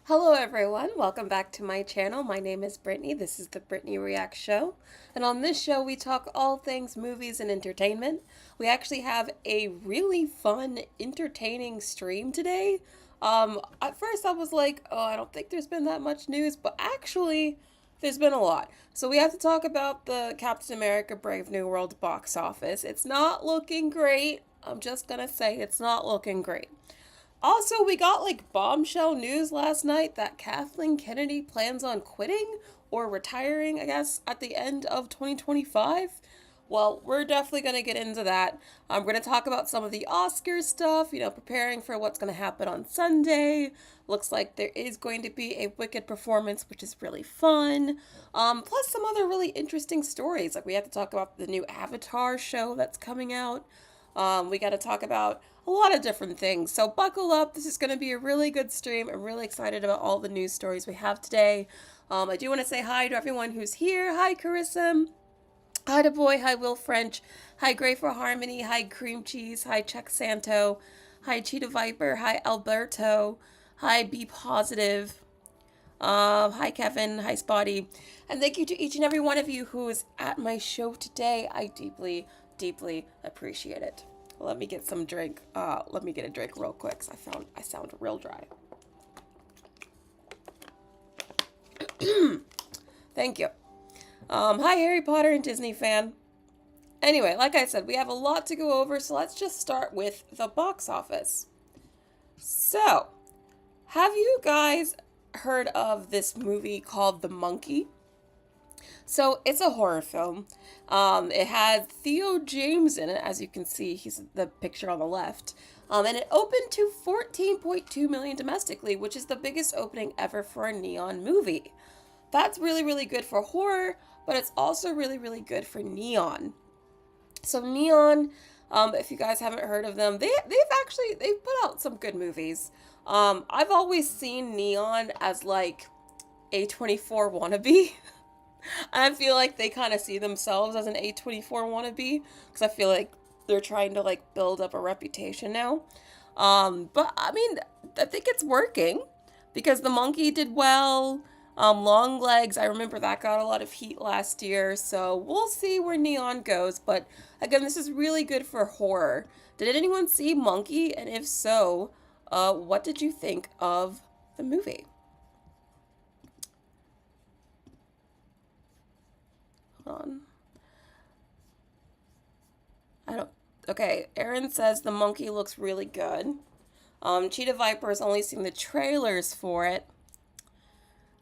Hello everyone, welcome back to my channel. My name is Brittany. This is the Brittany React Show. And on this show we talk all things movies and entertainment. We actually have a really fun, entertaining stream today. At first I was like, oh, I don't think there's been that much news, but actually there's been a lot. So we have to talk about the Captain America Brave New World box office. It's not looking great. I'm just gonna say it's not looking great. Also, we got like bombshell news last night that Kathleen Kennedy plans on quitting or retiring, I guess, at the end of 2025. Well, we're definitely going to get into that. I'm going to talk about some of the Oscars stuff, preparing for what's going to happen on Sunday. Looks like there is going to be a Wicked performance, which is really fun. Plus, some other really interesting stories. Like, we have to talk about the new Avatar show that's coming out. We got to talk about a lot of different things. So buckle up. This is going to be a really good stream. I'm really excited about all the news stories we have today. I do want to say hi to everyone who's here. Hi, Carissa. Hi to Boy. Hi, Will French. Hi, Gray for Harmony. Hi, Cream Cheese. Hi, Chuck Santo. Hi, Cheetah Viper. Hi, Alberto. Hi, Be Positive. Hi, Kevin. Hi, Spotty. And thank you to each and every one of you who is at my show today. I deeply, deeply appreciate it. Let me get some drink. Let me get a drink real quick. 'Cause I sound real dry. Thank you. Hi, Harry Potter and Disney fan. Anyway, like I said, we have a lot to go over, so let's just start with the box office. So, have you guys heard of this movie called The Monkey? So it's a horror film. It had Theo James in it, as you can see. He's the picture on the left. And it opened to 14.2 million domestically, which is the biggest opening ever for a neon movie. That's really, really good for horror, but it's also really, really good for neon. So neon, if you guys haven't heard of them, they've put out some good movies. I've always seen neon as like A24 wannabe. I feel like they kind of see themselves as an A24 wannabe because I feel like they're trying to like build up a reputation now. But I mean, I think it's working because The Monkey did well. Long Legs, I remember that got a lot of heat last year, so we'll see where Neon goes. But again, this is really good for horror. Did anyone see Monkey? And if so, what did you think of the movie? Hold on. I don't. Okay, Aaron says The Monkey looks really good. Cheetah Viper has only seen the trailers for it.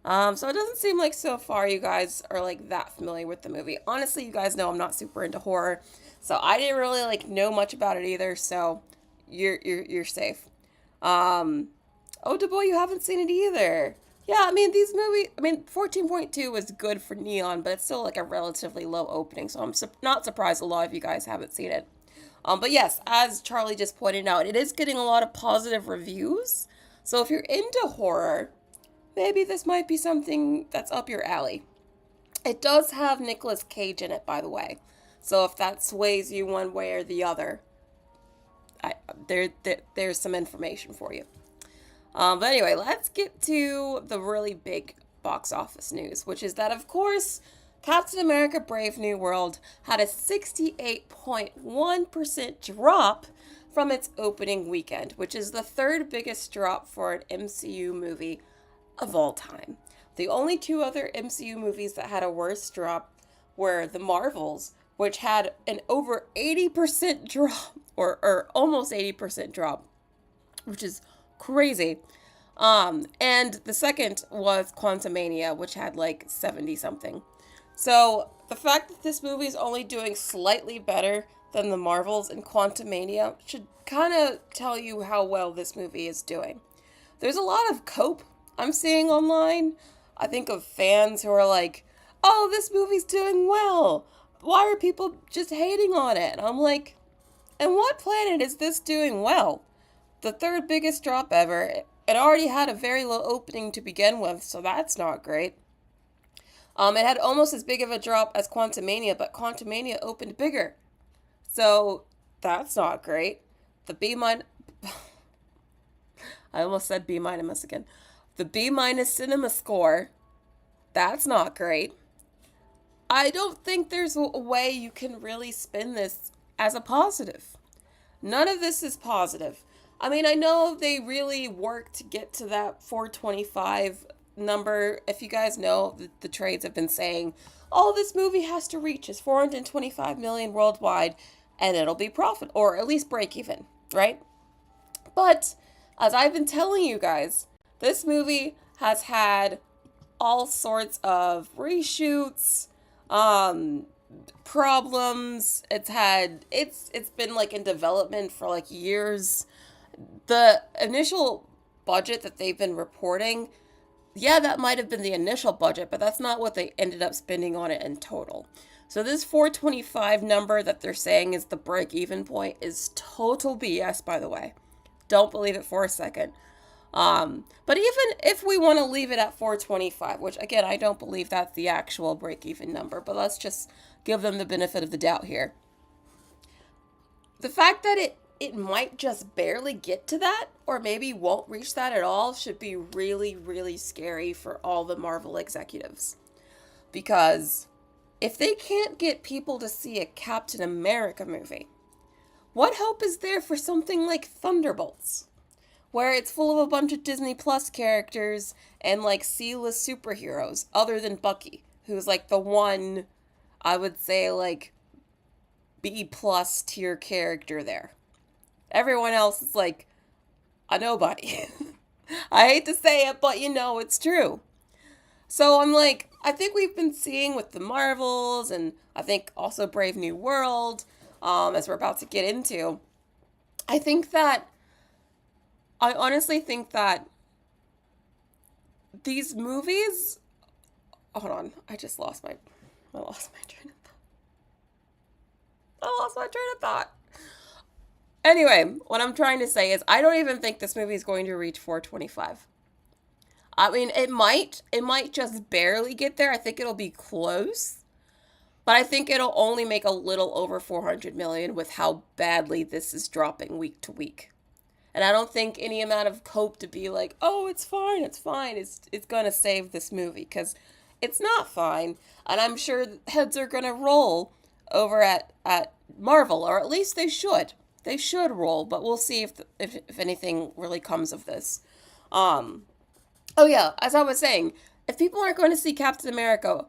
So it doesn't seem like so far you guys are like that familiar with the movie. Honestly, you guys know I'm not super into horror, so I didn't really like know much about it either. So you're safe. Oh, DeBoy, you haven't seen it either. Yeah, I mean these movies. I mean 14.2 was good for Neon, but it's still like a relatively low opening. So I'm not surprised a lot of you guys haven't seen it. But yes, as Charlie just pointed out, it is getting a lot of positive reviews. So if you're into horror, maybe this might be something that's up your alley. It does have Nicolas Cage in it, by the way. So if that sways you one way or the other, there's some information for you. But anyway, let's get to the really big box office news, which is that, of course, Captain America Brave New World had a 68.1% drop from its opening weekend, which is the third biggest drop for an MCU movie of all time. The only two other MCU movies that had a worse drop were The Marvels, which had an over 80% drop, or almost 80% drop, which is crazy. And the second was Quantumania, which had like 70 something. So the fact that this movie is only doing slightly better than The Marvels and Quantumania should kind of tell you how well this movie is doing. There's a lot of cope I'm seeing online. I think of fans who are like, oh, this movie's doing well. Why are people just hating on it? And I'm like, and what planet is this doing well? The third biggest drop ever. It already had a very low opening to begin with, so that's not great. It had almost as big of a drop as Quantumania, but Quantumania opened bigger. So that's not great. The B minus. I almost said B minus again. The B minus cinema score, that's not great. I don't think there's a way you can really spin this as a positive. None of this is positive. I mean, I know they really worked to get to that 425 number. If you guys know, the trades have been saying, all this movie has to reach is 425 million worldwide, and it'll be profit, or at least break even, right? But, as I've been telling you guys, this movie has had all sorts of reshoots, problems. It's been like in development for like years. The initial budget that they've been reporting, yeah, that might have been the initial budget, but that's not what they ended up spending on it in total. So this 425 number that they're saying is the break-even point is total BS, by the way. Don't believe it for a second. But even if we want to leave it at 425, which again, I don't believe that's the actual break-even number, but let's just give them the benefit of the doubt here. The fact that it might just barely get to that, or maybe won't reach that at all, should be really, really scary for all the Marvel executives. Because if they can't get people to see a Captain America movie, what hope is there for something like Thunderbolts, where it's full of a bunch of Disney Plus characters and like C-list superheroes, other than Bucky, who's like the one, I would say, like B plus tier character there. Everyone else is like a nobody. I hate to say it, but you know it's true. So I'm like, I think we've been seeing with the Marvels, and I think also Brave New World, as we're about to get into, I honestly think that these movies, hold on, I lost my train of thought. I lost my train of thought. Anyway, what I'm trying to say is I don't even think this movie is going to reach 425. I mean, it might just barely get there. I think it'll be close. But I think it'll only make a little over 400 million with how badly this is dropping week to week. And I don't think any amount of hope to be like, oh, it's fine, it's going to save this movie, because it's not fine. And I'm sure heads are going to roll over at Marvel, or at least they should. They should roll, but we'll see if anything really comes of this. Oh yeah, as I was saying, if people aren't going to see Captain America,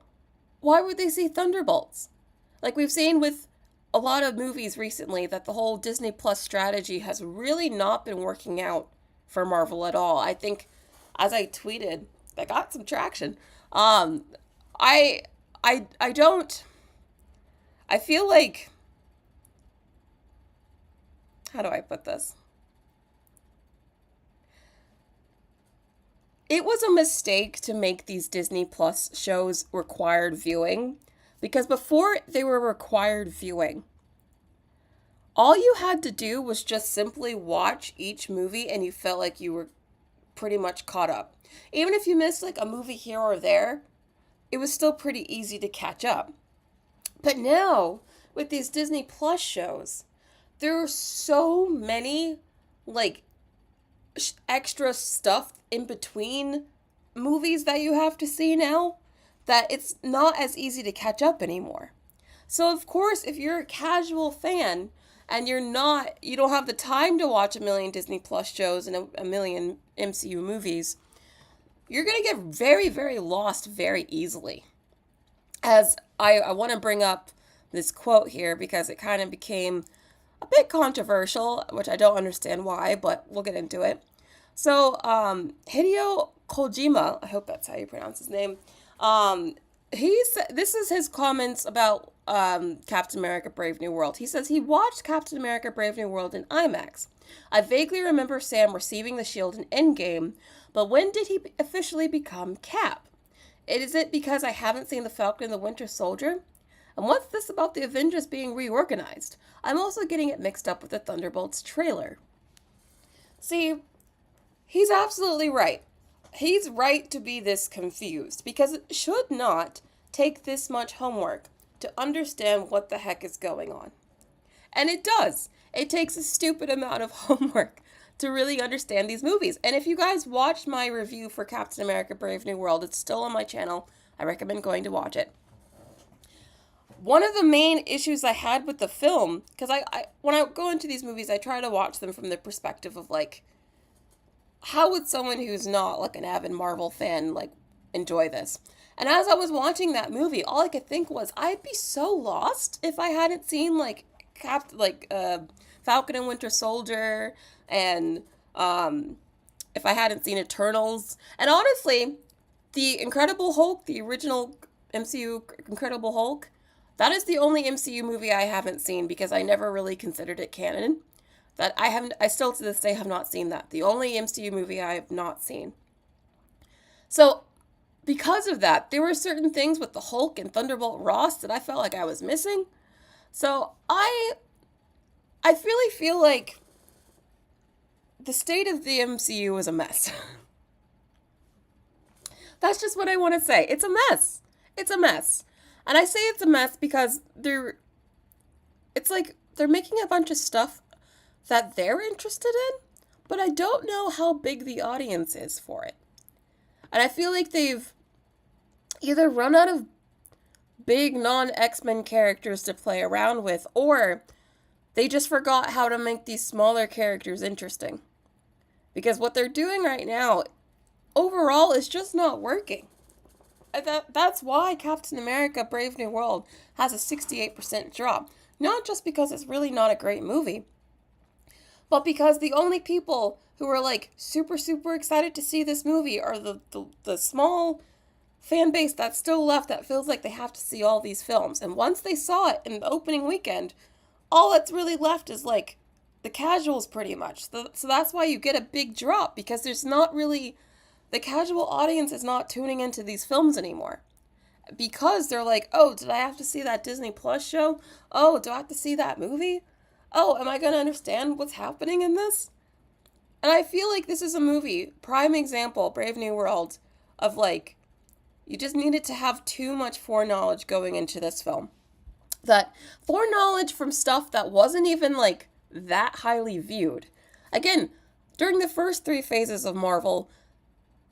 why would they see Thunderbolts? Like we've seen with a lot of movies recently, that the whole Disney Plus strategy has really not been working out for Marvel at all. I think, as I tweeted, I got some traction. I feel like, how do I put this? It was a mistake to make these Disney Plus shows required viewing, because before they were required viewing, all you had to do was just simply watch each movie and you felt like you were pretty much caught up. Even if you missed like a movie here or there, it was still pretty easy to catch up. But now, with these Disney Plus shows, there are so many like extra stuff in between movies that you have to see now, that it's not as easy to catch up anymore. So of course, if you're a casual fan and you don't have the time to watch a million Disney Plus shows and a million MCU movies, you're going to get very, very lost very easily. As I want to bring up this quote here because it kind of became a bit controversial, which I don't understand why, but we'll get into it. So, Hideo Kojima, I hope that's how you pronounce his name, this is his comments about Captain America Brave New World. He says he watched Captain America Brave New World in IMAX. I vaguely remember Sam receiving the shield in Endgame, but when did he officially become Cap? Is it because I haven't seen the Falcon and the Winter Soldier? And what's this about the Avengers being reorganized? I'm also getting it mixed up with the Thunderbolts trailer. See, he's absolutely right. He's right to be this confused, because it should not take this much homework to understand what the heck is going on. And it does. It takes a stupid amount of homework to really understand these movies. And if you guys watched my review for Captain America Brave New World, it's still on my channel. I recommend going to watch it. One of the main issues I had with the film, because I when I go into these movies, I try to watch them from the perspective of, like, how would someone who's not, like, an avid Marvel fan, like, enjoy this? And as I was watching that movie, all I could think was, I'd be so lost if I hadn't seen, like, Falcon and Winter Soldier, and if I hadn't seen Eternals. And honestly, the Incredible Hulk, the original MCU Incredible Hulk, that is the only MCU movie I haven't seen because I never really considered it canon. I still to this day have not seen that. The only MCU movie I have not seen. So, because of that, there were certain things with the Hulk and Thunderbolt Ross that I felt like I was missing. So, I really feel like the state of the MCU is a mess. That's just what I want to say. It's a mess. It's a mess. And I say it's a mess because it's like they're making a bunch of stuff that they're interested in, but I don't know how big the audience is for it. And I feel like they've either run out of big non-X-Men characters to play around with, or they just forgot how to make these smaller characters interesting. Because what they're doing right now, overall, is just not working. That's why Captain America Brave New World has a 68% drop. Not just because it's really not a great movie, but because the only people who are, like, super, super excited to see this movie are the small fan base that's still left that feels like they have to see all these films. And once they saw it in the opening weekend, all that's really left is, like, the casuals pretty much. So that's why you get a big drop, because there's not really... The casual audience is not tuning into these films anymore. Because they're like, oh, did I have to see that Disney Plus show? Oh, do I have to see that movie? Oh, am I going to understand what's happening in this? And I feel like this is a movie, prime example, Brave New World, of, like, you just needed to have too much foreknowledge going into this film. That foreknowledge from stuff that wasn't even, like, that highly viewed. Again, during the first 3 phases of Marvel,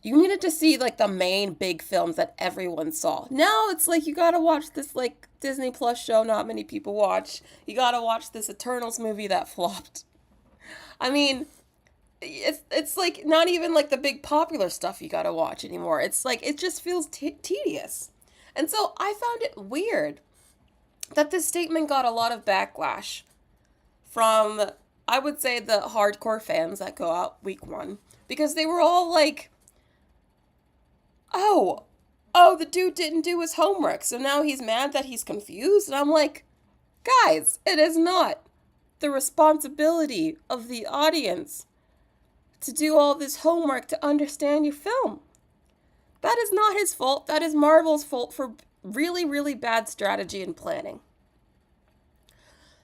you needed to see, like, the main big films that everyone saw. Now it's like you gotta watch this, like, Disney Plus show not many people watch. You gotta watch this Eternals movie that flopped. I mean, it's like not even, like, the big popular stuff you gotta watch anymore. It's like, it just feels tedious. And so I found it weird that this statement got a lot of backlash from, I would say, the hardcore fans that go out week 1. Because they were all like, oh, the dude didn't do his homework, so now he's mad that he's confused? And I'm like, guys, it is not the responsibility of the audience to do all this homework to understand your film. That is not his fault. That is Marvel's fault for really, really bad strategy and planning.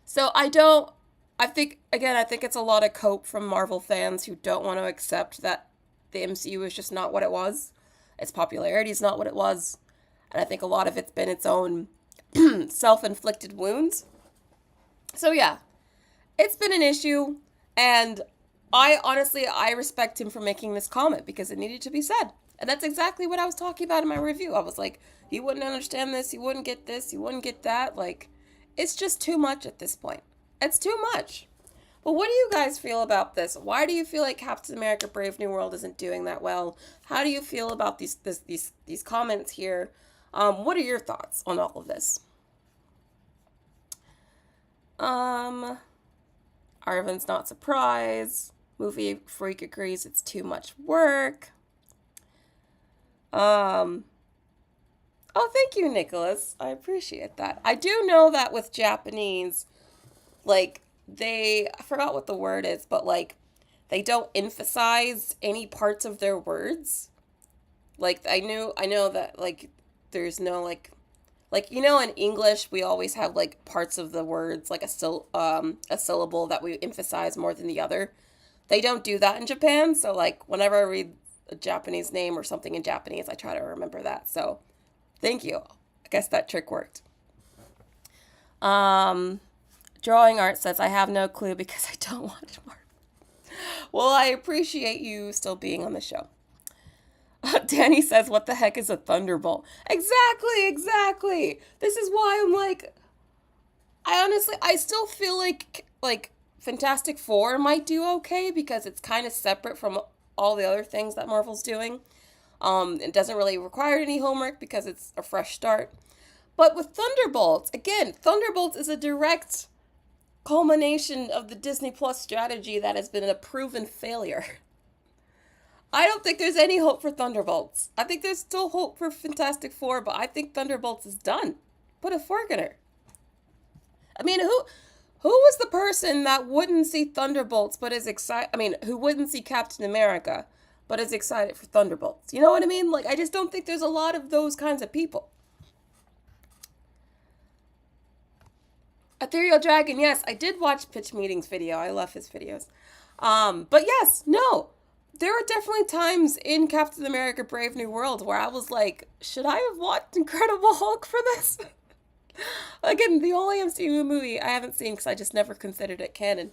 So I think it's a lot of cope from Marvel fans who don't want to accept that the MCU is just not what it was. Its popularity is not what it was. And I think a lot of it's been its own self-inflicted wounds. So yeah, it's been an issue. And I respect him for making this comment because it needed to be said. And that's exactly what I was talking about in my review. I was like, he wouldn't understand this, he wouldn't get this, he wouldn't get that. Like, it's just too much at this point. It's too much. But what do you guys feel about this? Why do you feel like Captain America Brave New World isn't doing that well? How do you feel about these comments here? What are your thoughts on all of this? Arvin's not surprised. Movie Freak agrees it's too much work. Oh, thank you, Nicholas. I appreciate that. I do know that with Japanese, like, I forgot what the word is, but, like, they don't emphasize any parts of their words. Like, I know that, like, there's no, like, you know, in English, we always have, like, parts of the words, like a syllable that we emphasize more than the other. They don't do that in Japan, so, like, whenever I read a Japanese name or something in Japanese, I try to remember that, so thank you. I guess that trick worked. Drawing Art says, I have no clue because I don't watch Marvel. Well, I appreciate you still being on the show. Danny says, what the heck is a thunderbolt? Exactly. This is why I'm like, I still feel like Fantastic Four might do okay because it's kind of separate from all the other things that Marvel's doing. It doesn't really require any homework because it's a fresh start. But with Thunderbolts, again, Thunderbolts is a direct culmination of the Disney Plus strategy that has been a proven failure. I don't think there's any hope for Thunderbolts. I think there's still hope for Fantastic Four, but I think Thunderbolts is done. Put a fork in her. I mean, who was the person that wouldn't see Thunderbolts but is excited? I mean, who wouldn't see Captain America but is excited for Thunderbolts? You know what I mean? Like, I just don't think there's a lot of those kinds of people. Ethereal Dragon, yes, I did watch Pitch Meeting's video. I love his videos. But yes, no. There are definitely times in Captain America Brave New World where I was like, should I have watched Incredible Hulk for this? Again, the only MCU movie I haven't seen because I just never considered it canon.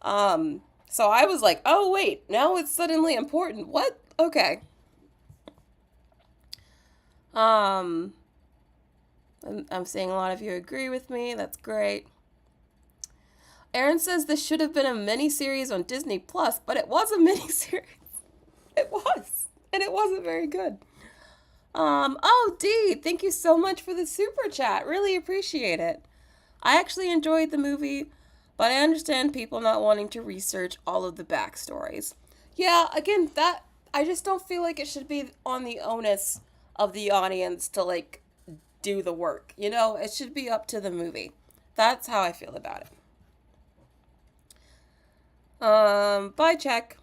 So I was like, oh wait, now it's suddenly important. What? Okay. I'm seeing a lot of you agree with me. That's great. Aaron says this should have been a miniseries on Disney Plus, but it was a miniseries. It was. And it wasn't very good. Oh, Dee, thank you so much for the super chat. Really appreciate it. I actually enjoyed the movie, but I understand people not wanting to research all of the backstories. Yeah, again, that I just don't feel like it should be on the onus of the audience to, like, do the work. You know, it should be up to the movie. That's how I feel about it. Bye, check.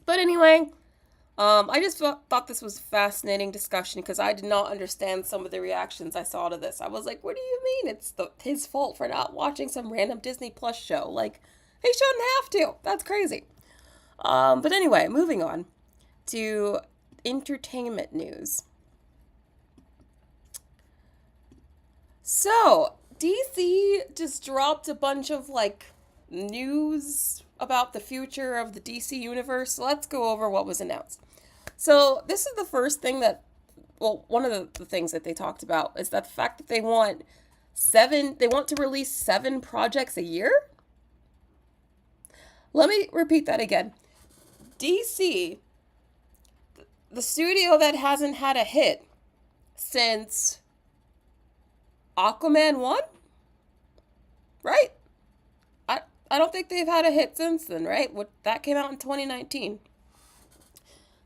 But anyway, I just thought this was a fascinating discussion because I did not understand some of the reactions I saw to this. I was like, what do you mean it's his fault for not watching some random Disney Plus show? Like, he shouldn't have to. That's crazy. But anyway, moving on to entertainment news. So, DC just dropped a bunch of, like, news about the future of the DC universe. So let's go over what was announced. So this is the first thing that, well, one of the things that they talked about is that the fact that they want to release 7 projects a year. Let me repeat that again. DC, the studio that hasn't had a hit since Aquaman 1, right? I don't think they've had a hit since then, right? That came out in 2019.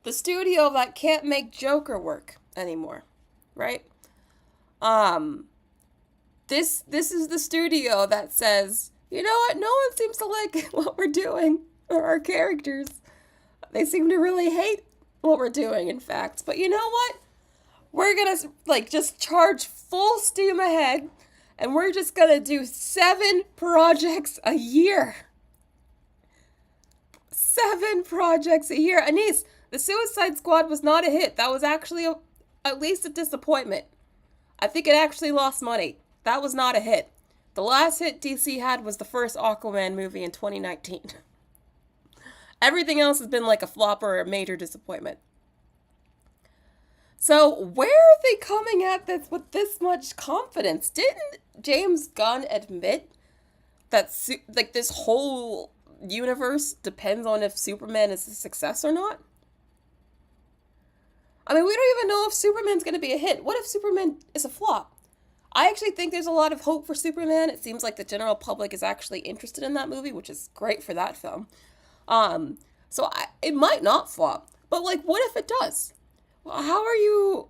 The studio that can't make Joker work anymore, right? This is the studio that says, you know what? No one seems to like what we're doing or our characters. They seem to really hate what we're doing, in fact. But you know what? We're gonna just charge full steam ahead. And we're just going to do 7 projects a year. 7 projects a year. Anise, the Suicide Squad was not a hit. That was actually at least a disappointment. I think it actually lost money. That was not a hit. The last hit DC had was the first Aquaman movie in 2019. Everything else has been like a flop or a major disappointment. So where are they coming at this with this much confidence? Didn't James Gunn admit that this whole universe depends on if Superman is a success or not? I mean, we don't even know if Superman's going to be a hit. What if Superman is a flop? I actually think there's a lot of hope for Superman. It seems like the general public is actually interested in that movie, which is great for that film. It might not flop, but what if it does? How are you,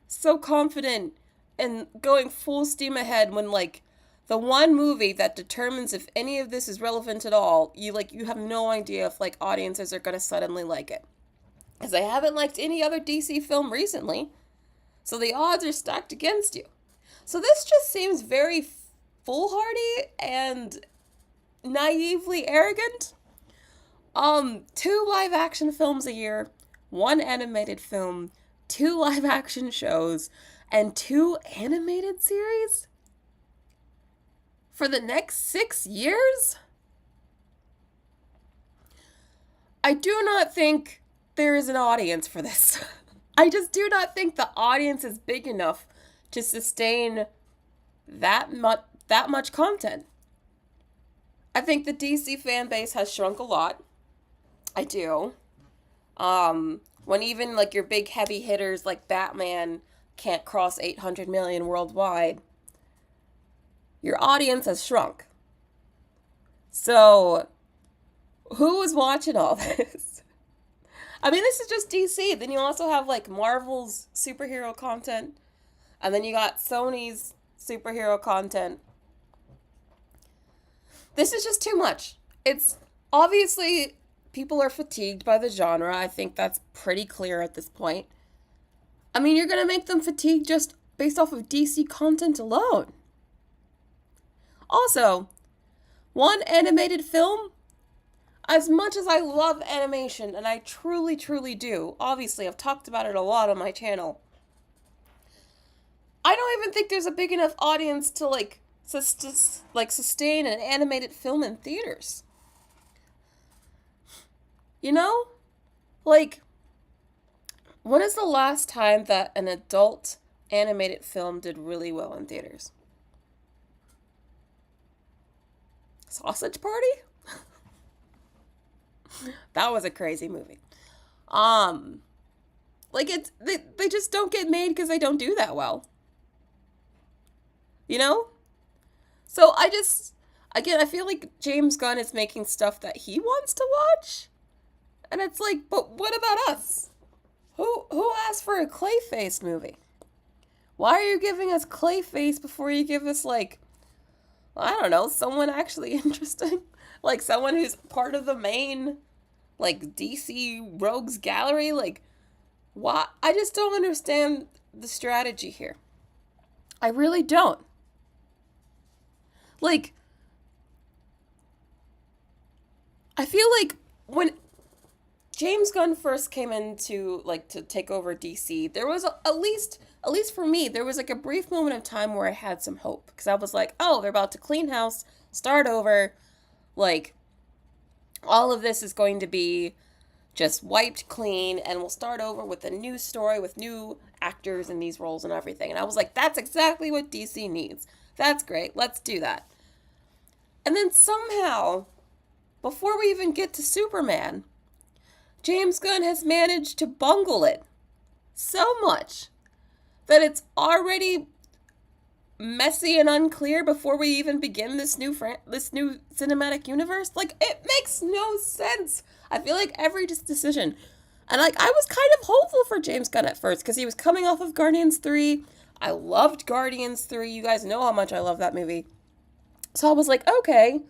so confident in going full steam ahead when, the one movie that determines if any of this is relevant at all, you have no idea if, audiences are going to suddenly like it? Because they haven't liked any other DC film recently, so the odds are stacked against you. So this just seems very foolhardy and naively arrogant. 2 live-action films a year, 1 animated film, 2 live-action shows, and 2 animated series? For the next 6 years? I do not think there is an audience for this. I just do not think the audience is big enough to sustain that much content. I think the DC fan base has shrunk a lot. I do. When even like your big heavy hitters like Batman can't cross 800 million worldwide, your audience has shrunk. So, who is watching all this? I mean, this is just DC. Then you also have like Marvel's superhero content, and then you got Sony's superhero content. This is just too much. It's obviously people are fatigued by the genre. I think that's pretty clear at this point. I mean, you're going to make them fatigued just based off of DC content alone. Also, one animated film, as much as I love animation, and I truly, truly do, obviously I've talked about it a lot on my channel, I don't even think there's a big enough audience to sustain an animated film in theaters. You know? Like, when is the last time that an adult animated film did really well in theaters? Sausage Party? That was a crazy movie. They just don't get made because they don't do that well. You know? So I feel like James Gunn is making stuff that he wants to watch. And it's like, but what about us? Who asked for a Clayface movie? Why are you giving us Clayface before you give us, like, I don't know, someone actually interesting? Like, someone who's part of the main, like, DC Rogues Gallery? Like, why? I just don't understand the strategy here. I really don't. Like, I feel like when James Gunn first came into, like, to take over DC, there was at least for me, there was like a brief moment of time where I had some hope. Because I was like, oh, they're about to clean house, start over. Like, all of this is going to be just wiped clean, and we'll start over with a new story, with new actors in these roles and everything. And I was like, that's exactly what DC needs. That's great. Let's do that. And then somehow, before we even get to Superman, James Gunn has managed to bungle it so much that it's already messy and unclear before we even begin this new cinematic universe. Like, it makes no sense. I feel like every decision, and like I was kind of hopeful for James Gunn at first because he was coming off of Guardians 3. I loved Guardians 3. You guys know how much I love that movie. So I was like, okay,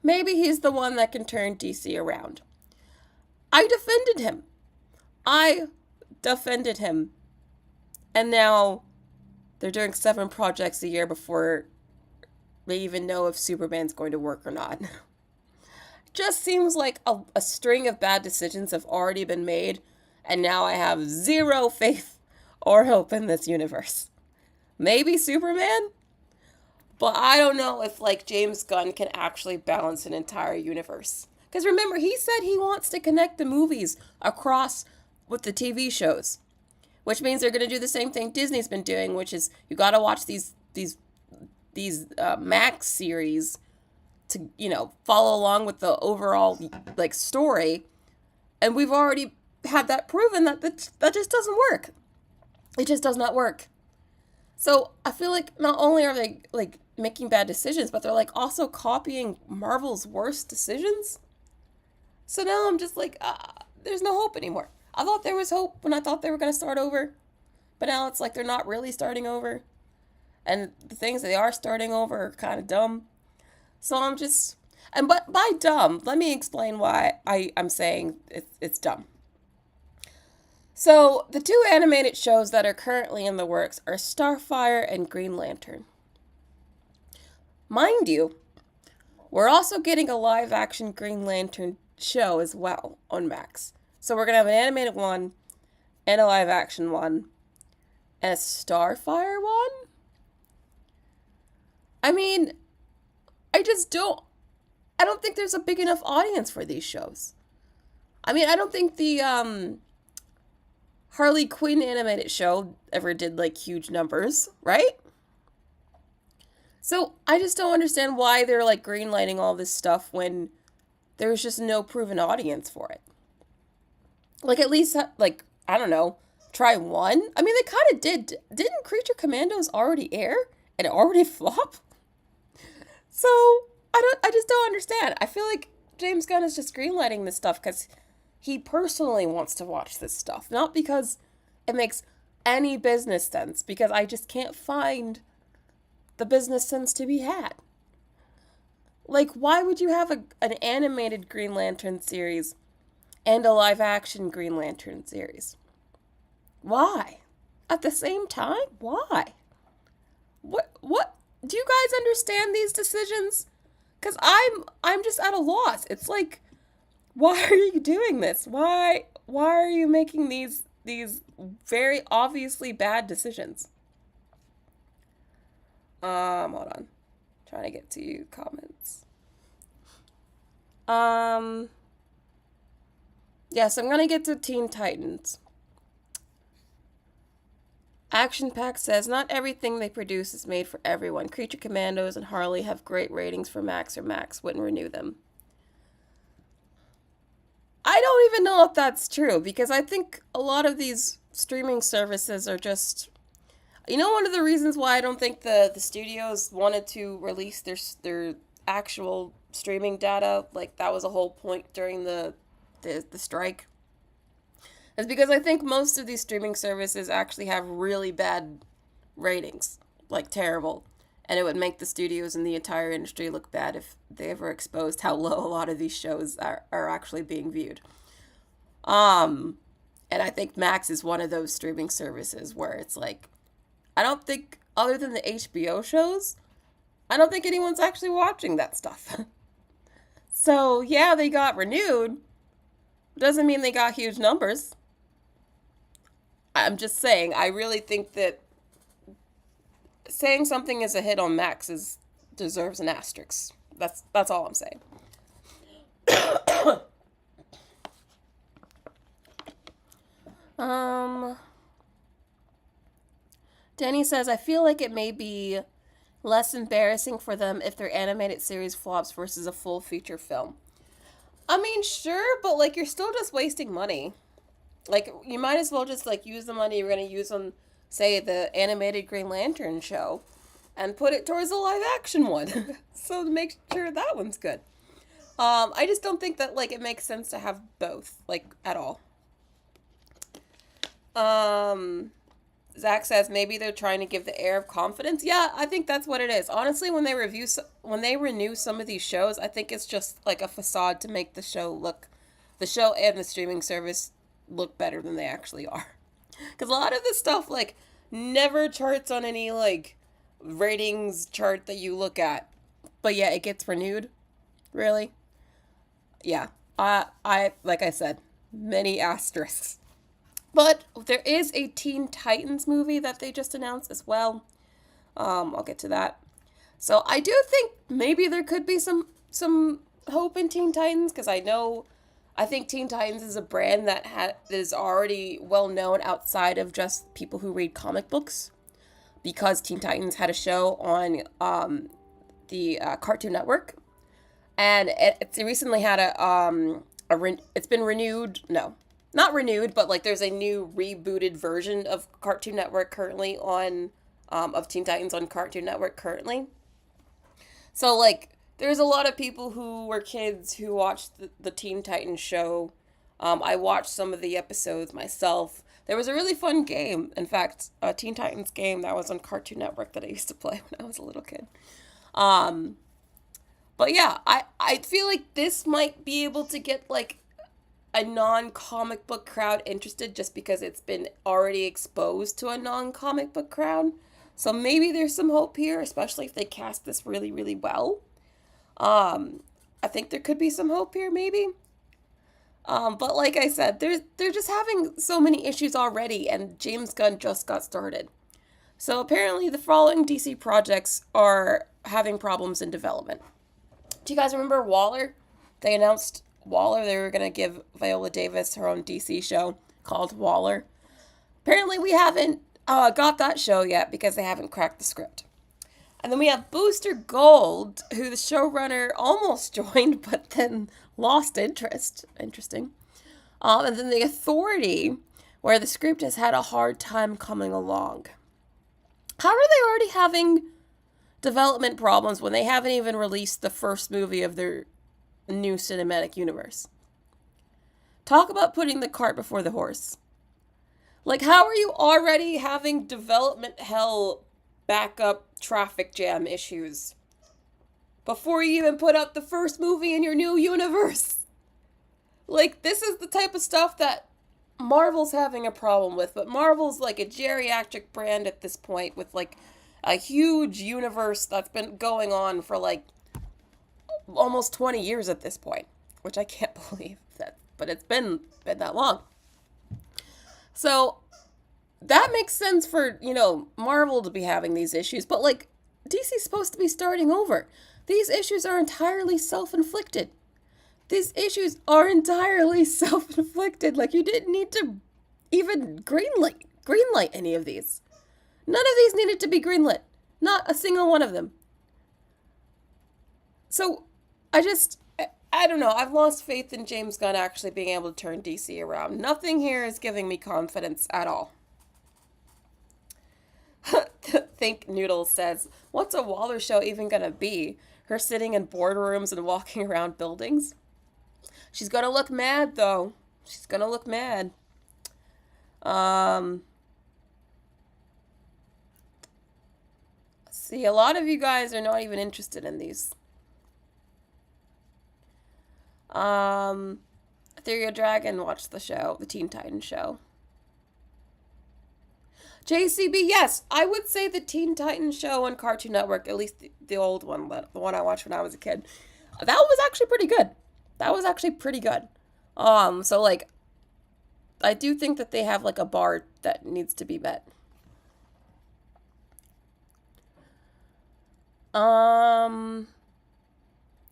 maybe he's the one that can turn DC around. I defended him. And now they're doing 7 projects a year before they even know if Superman's going to work or not. Just seems like a string of bad decisions have already been made, and now I have zero faith or hope in this universe. Maybe Superman? But I don't know if, like, James Gunn can actually balance an entire universe. Because remember, he said he wants to connect the movies across with the TV shows. Which means they're going to do the same thing Disney's been doing, which is you got to watch these Max series to, you know, follow along with the overall, like, story. And we've already had that proven that just doesn't work. It just does not work. So I feel like not only are they, like, making bad decisions, but they're, like, also copying Marvel's worst decisions. So now I'm just like, there's no hope anymore. I thought there was hope when I thought they were going to start over. But now it's like they're not really starting over. And the things they are starting over are kind of dumb. So I'm just... But by dumb, let me explain why I'm saying it's dumb. So the 2 animated shows that are currently in the works are Starfire and Green Lantern. Mind you, we're also getting a live-action Green Lantern show as well on Max. So we're going to have an animated one, and a live-action one, and a Starfire one? I mean, I don't think there's a big enough audience for these shows. I mean, I don't think the Harley Quinn animated show ever did like huge numbers, right? So I just don't understand why they're like greenlighting all this stuff when there's just no proven audience for it. Like at least like I don't know, try one. I mean, they kind of did. Didn't Creature Commandos already air and it already flop? So I just don't understand. I feel like James Gunn is just greenlighting this stuff because he personally wants to watch this stuff, not because it makes any business sense. Because I just can't find the business sense to be had. Like, why would you have an animated Green Lantern series and a live action Green Lantern series? Why? At the same time? Why? What do you guys understand these decisions? Cuz I'm just at a loss. It's like, why are you doing this? Why are you making these very obviously bad decisions? Hold on. Trying to get to you comments. Yes, I'm gonna get to Teen Titans. Action Pack says, not everything they produce is made for everyone. Creature Commandos and Harley have great ratings for Max or Max wouldn't renew them. I don't even know if that's true, because I think a lot of these streaming services are just... You know, one of the reasons why I don't think the studios wanted to release their actual streaming data, like that was a whole point during the strike, is because I think most of these streaming services actually have really bad ratings, like terrible, and it would make the studios and the entire industry look bad if they ever exposed how low a lot of these shows are actually being viewed. And I think Max is one of those streaming services where it's like, I don't think, other than the HBO shows, I don't think anyone's actually watching that stuff. So, yeah, they got renewed. Doesn't mean they got huge numbers. I'm just saying, I really think that saying something is a hit on Max deserves an asterisk. That's all I'm saying. Danny says, I feel like it may be less embarrassing for them if their animated series flops versus a full feature film. I mean, sure, but like you're still just wasting money. Like you might as well just like use the money you're going to use on, say, the animated Green Lantern show and put it towards the live action one. So to make sure that one's good. I just don't think that like it makes sense to have both, like, at all. Zach says maybe they're trying to give the air of confidence. Yeah, I think that's what it is. Honestly, when they renew some of these shows, I think it's just like a facade to make the show and the streaming service look better than they actually are. Because a lot of this stuff like never charts on any like ratings chart that you look at, but yeah, it gets renewed. Really? Yeah. I like I said, many asterisks. But there is a Teen Titans movie that they just announced as well. I'll get to that. So I do think maybe there could be some hope in Teen Titans, because I think Teen Titans is a brand that is already well known outside of just people who read comic books, because Teen Titans had a show on the Cartoon Network, and it's recently had it's been renewed. No. Not renewed, but like there's a new rebooted version of Cartoon Network currently on, of Teen Titans on Cartoon Network currently. So like there's a lot of people who were kids who watched the Teen Titans show. I watched some of the episodes myself. There was a really fun game, in fact, a Teen Titans game that was on Cartoon Network that I used to play when I was a little kid. But yeah, I feel like this might be able to get like a non-comic book crowd interested just because it's been already exposed to a non-comic book crowd. So maybe there's some hope here, especially if they cast this really, really well. I think there could be some hope here, maybe. But like I said, they're just having so many issues already, and James Gunn just got started. So apparently the following DC projects are having problems in development. Do you guys remember Waller? They announced Waller. They were going to give Viola Davis her own DC show called Waller. Apparently we haven't got that show yet because they haven't cracked the script. And then we have Booster Gold, who the showrunner almost joined, but then lost interest. Interesting. And then The Authority, where the script has had a hard time coming along. How are they already having development problems when they haven't even released the first movie of their new cinematic universe? Talk about putting the cart before the horse. Like, how are you already having development hell backup traffic jam issues before you even put up the first movie in your new universe? Like, this is the type of stuff that Marvel's having a problem with, but Marvel's like a geriatric brand at this point with like a huge universe that's been going on for like almost 20 years at this point, which I can't believe that, but it's been that long. So that makes sense for, Marvel to be having these issues, but like DC's supposed to be starting over. These issues are entirely self-inflicted. These issues are entirely self-inflicted. Like, you didn't need to even greenlight any of these. None of these needed to be greenlit. Not a single one of them. So, I don't know. I've lost faith in James Gunn actually being able to turn DC around. Nothing here is giving me confidence at all. Think Noodles says, what's a Waller show even gonna be? Her sitting in boardrooms and walking around buildings? She's gonna look mad, though. She's gonna look mad. See, a lot of you guys are not even interested in these. Ethereal Dragon watched the show, the Teen Titans show. JCB, yes, I would say the Teen Titans show on Cartoon Network, at least the old one, the one I watched when I was a kid. That was actually pretty good. So like, I do think that they have like a bar that needs to be met.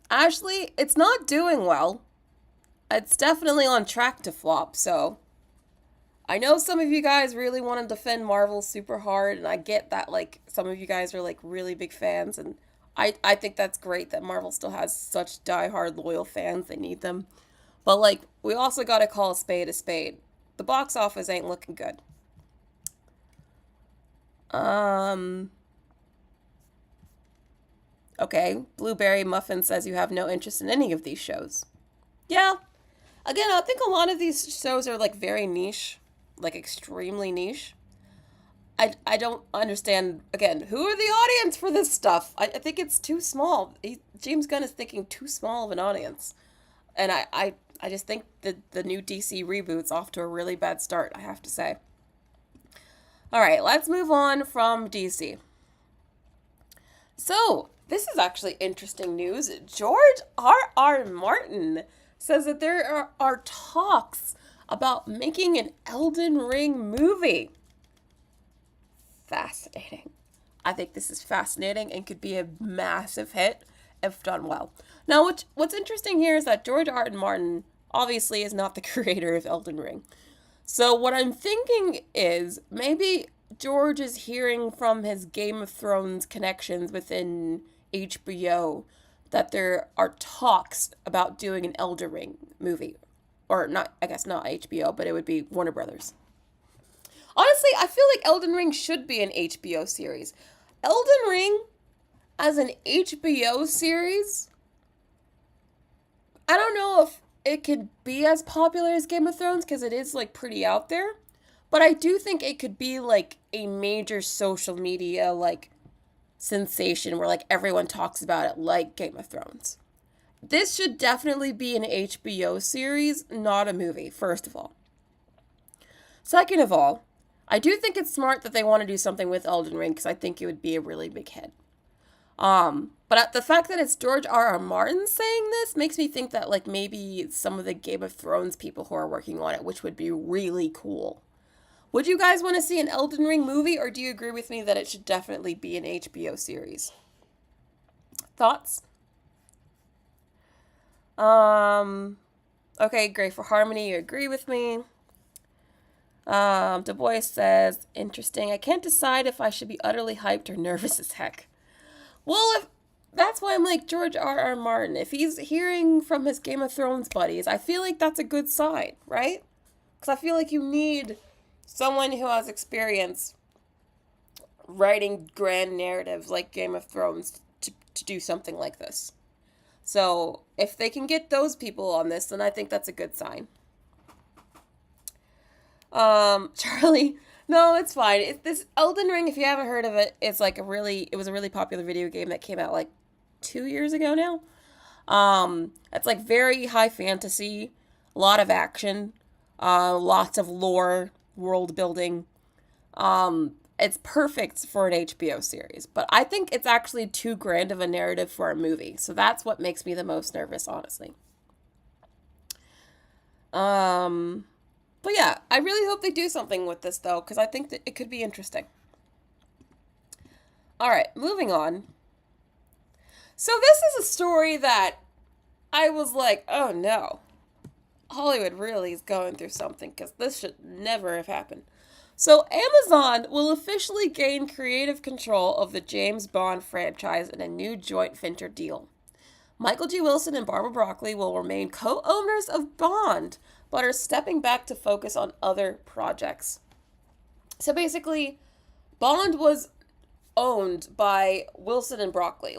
Actually, it's not doing well. It's definitely on track to flop, so I know some of you guys really want to defend Marvel super hard, and I get that, like, some of you guys are, like, really big fans, and I think that's great that Marvel still has such diehard loyal fans. They need them. But, like, we also gotta call a spade a spade. The box office ain't looking good. Okay, Blueberry Muffin says you have no interest in any of these shows. Yeah. Again, I think a lot of these shows are, like, very niche. Like, extremely niche. I don't understand, again, who are the audience for this stuff? I think it's too small. James Gunn is thinking too small of an audience. And I just think that the new DC reboot's off to a really bad start, I have to say. Alright, let's move on from DC. So, this is actually interesting news. George R.R. Martin says that there are talks about making an Elden Ring movie. Fascinating. I think this is fascinating and could be a massive hit if done well. Now, what's interesting here is that George R.R. Martin obviously is not the creator of Elden Ring. So what I'm thinking is maybe George is hearing from his Game of Thrones connections within HBO that there are talks about doing an Elden Ring movie. Or not, I guess not HBO, but it would be Warner Brothers. Honestly, I feel like Elden Ring should be an HBO series. Elden Ring as an HBO series, I don't know if it could be as popular as Game of Thrones because it is like pretty out there. But I do think it could be like a major social media like sensation where like everyone talks about it like Game of Thrones. This should definitely be an HBO series, not a movie, first of all. Second of all, I do think it's smart that they want to do something with Elden Ring because I think it would be a really big hit. But the fact that it's George R.R. Martin saying this makes me think that like maybe some of the Game of Thrones people who are working on it, which would be really cool. Would you guys want to see an Elden Ring movie, or do you agree with me that it should definitely be an HBO series? Thoughts? Okay, great for harmony. You agree with me. Du Bois says, interesting. I can't decide if I should be utterly hyped or nervous as heck. Well, if that's why I'm like George R.R. Martin. If he's hearing from his Game of Thrones buddies, I feel like that's a good sign, right? Because I feel like you need someone who has experience writing grand narratives like Game of Thrones to do something like this. So if they can get those people on this, then I think that's a good sign. Charlie, no, it's fine. This Elden Ring, if you haven't heard of it, it was a really popular video game that came out like 2 years ago now. It's like very high fantasy, a lot of action, lots of lore, world building. It's perfect for an HBO series, but I think it's actually too grand of a narrative for a movie. So that's what makes me the most nervous, honestly. But yeah, I really hope they do something with this, though, because I think that it could be interesting. All right, moving on. So this is a story that I was like, oh no, Hollywood really is going through something, because this should never have happened. So Amazon will officially gain creative control of the James Bond franchise in a new joint venture deal. Michael G. Wilson and Barbara Broccoli will remain co-owners of Bond, but are stepping back to focus on other projects. So basically, Bond was owned by Wilson and Broccoli.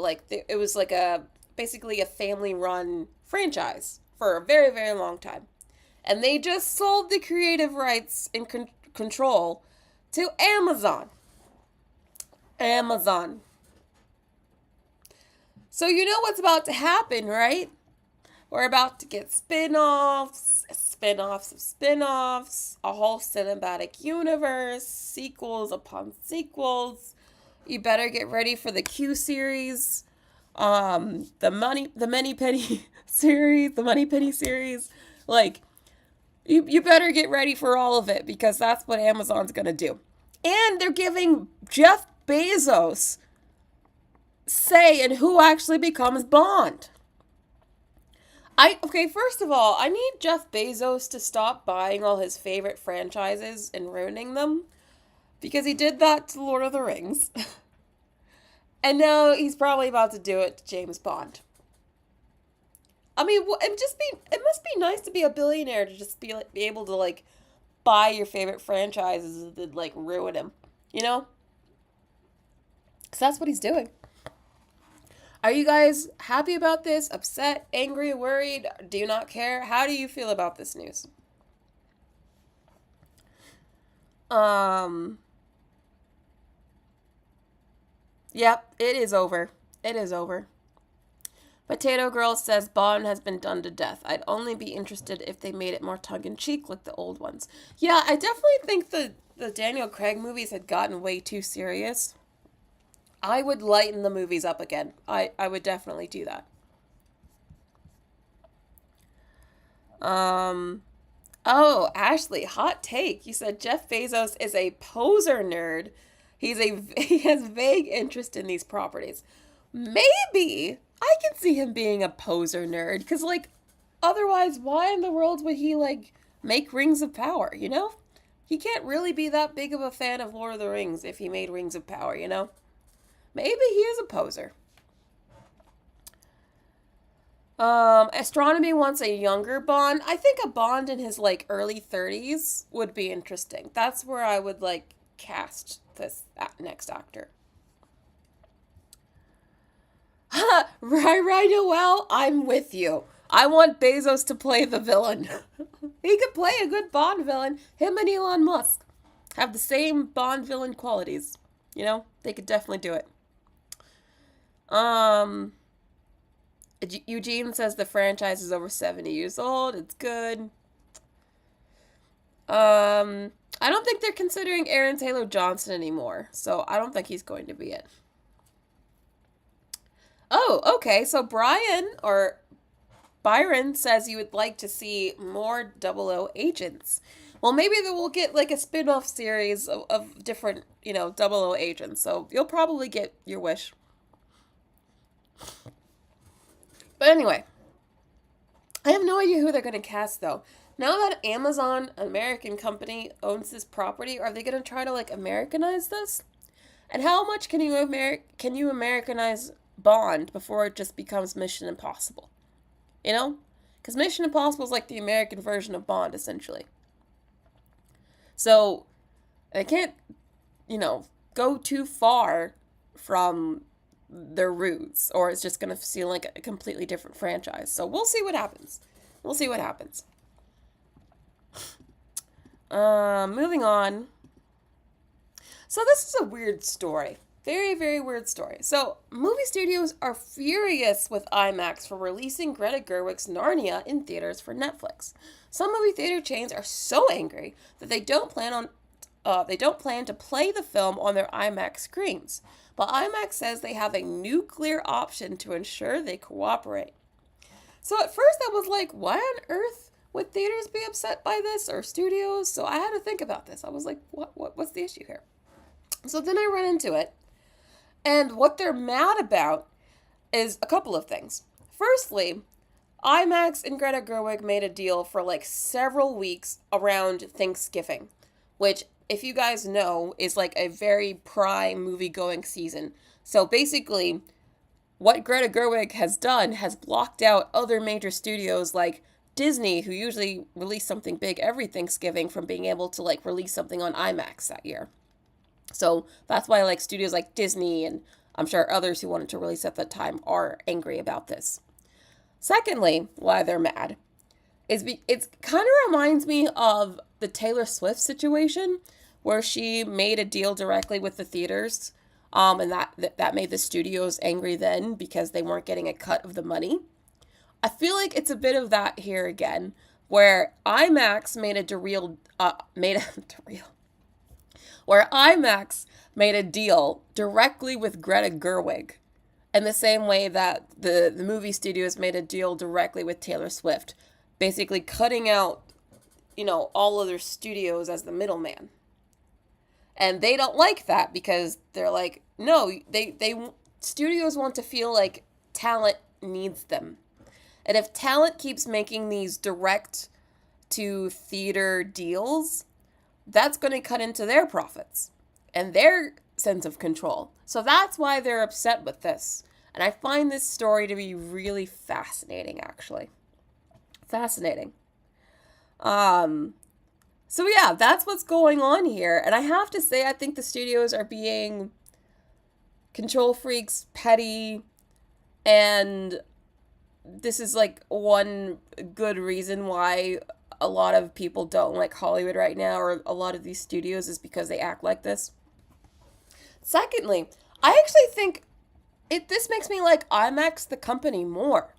It was like basically a family-run franchise for a very, very long time. And they just sold the creative rights and control to Amazon. Amazon. So you know what's about to happen, right? We're about to get spin-offs of spin-offs, a whole cinematic universe, sequels upon sequels. You better get ready for the Q series, the Moneypenny series. Like, you better get ready for all of it, because that's what Amazon's gonna do. And they're giving Jeff Bezos say in who actually becomes Bond. First of all, I need Jeff Bezos to stop buying all his favorite franchises and ruining them, because he did that to Lord of the Rings. And now he's probably about to do it to James Bond. I mean, it must be nice to be a billionaire, to just be able to buy your favorite franchises and ruin them, you know? Because that's what he's doing. Are you guys happy about this? Upset? Angry? Worried? Do you not care? How do you feel about this news? Yep, it is over. It is over. Potato Girl says Bond has been done to death. I'd only be interested if they made it more tongue-in-cheek like the old ones. Yeah, I definitely think the Daniel Craig movies had gotten way too serious. I would lighten the movies up again. I would definitely do that. Oh, Ashley, hot take. You said Jeff Bezos is a poser nerd. He has vague interest in these properties. Maybe I can see him being a poser nerd, because otherwise, why in the world would he make Rings of Power, you know? He can't really be that big of a fan of Lord of the Rings if he made Rings of Power, you know? Maybe he is a poser. Astronomy wants a younger Bond. I think a Bond in his early 30s would be interesting. That's where I would cast this next actor. Right, Noel, I'm with you. I want Bezos to play the villain. He could play a good Bond villain. Him and Elon Musk have the same Bond villain qualities. You know, they could definitely do it. Eugene says the franchise is over 70 years old. It's good. I don't think they're considering Aaron Taylor Johnson anymore, so I don't think he's going to be it. Oh, okay. So Byron says you would like to see more 00 agents. Well, maybe we'll get a spin-off series of different, 00 agents. So you'll probably get your wish. But anyway, I have no idea who they're going to cast though. Now that Amazon, an American company, owns this property, are they going to try to like Americanize this? And how much can you Americanize Bond before it just becomes Mission Impossible? You know? Because Mission Impossible is like the American version of Bond, essentially. So, they can't, go too far from their roots, or it's just going to seem like a completely different franchise. So, we'll see what happens. We'll see what happens. Moving on. So, this is a weird story. Very, very weird story. So, movie studios are furious with IMAX for releasing Greta Gerwig's Narnia in theaters for Netflix. Some movie theater chains are so angry that they don't plan to play the film on their IMAX screens. But IMAX says they have a nuclear option to ensure they cooperate. So at first I was like, why on earth would theaters be upset by this, or studios? So I had to think about this. I was like, what's the issue here? So then I ran into it. And what they're mad about is a couple of things. Firstly, IMAX and Greta Gerwig made a deal for like several weeks around Thanksgiving, which, if you guys know, is like a very prime movie-going season. So basically, what Greta Gerwig has done has blocked out other major studios like Disney, who usually release something big every Thanksgiving, from being able to like release something on IMAX that year. So that's why like studios like Disney and I'm sure others who wanted to release at that time are angry about this. Secondly, why they're mad is it kind of reminds me of the Taylor Swift situation where she made a deal directly with the theaters, and that made the studios angry then because they weren't getting a cut of the money. I feel like it's a bit of that here again, where IMAX made a deal directly with Greta Gerwig, in the same way that the movie studios made a deal directly with Taylor Swift, basically cutting out, all other studios as the middleman. And they don't like that because they're like, no, they studios want to feel like talent needs them. And if talent keeps making these direct to theater deals, that's going to cut into their profits and their sense of control. So that's why they're upset with this. And I find this story to be really fascinating, actually. Fascinating. So yeah, that's what's going on here. And I have to say, I think the studios are being control freaks, petty, and this is like one good reason why a lot of people don't like Hollywood right now, or a lot of these studios, is because they act like this. Secondly, I actually think this makes me like IMAX the company more.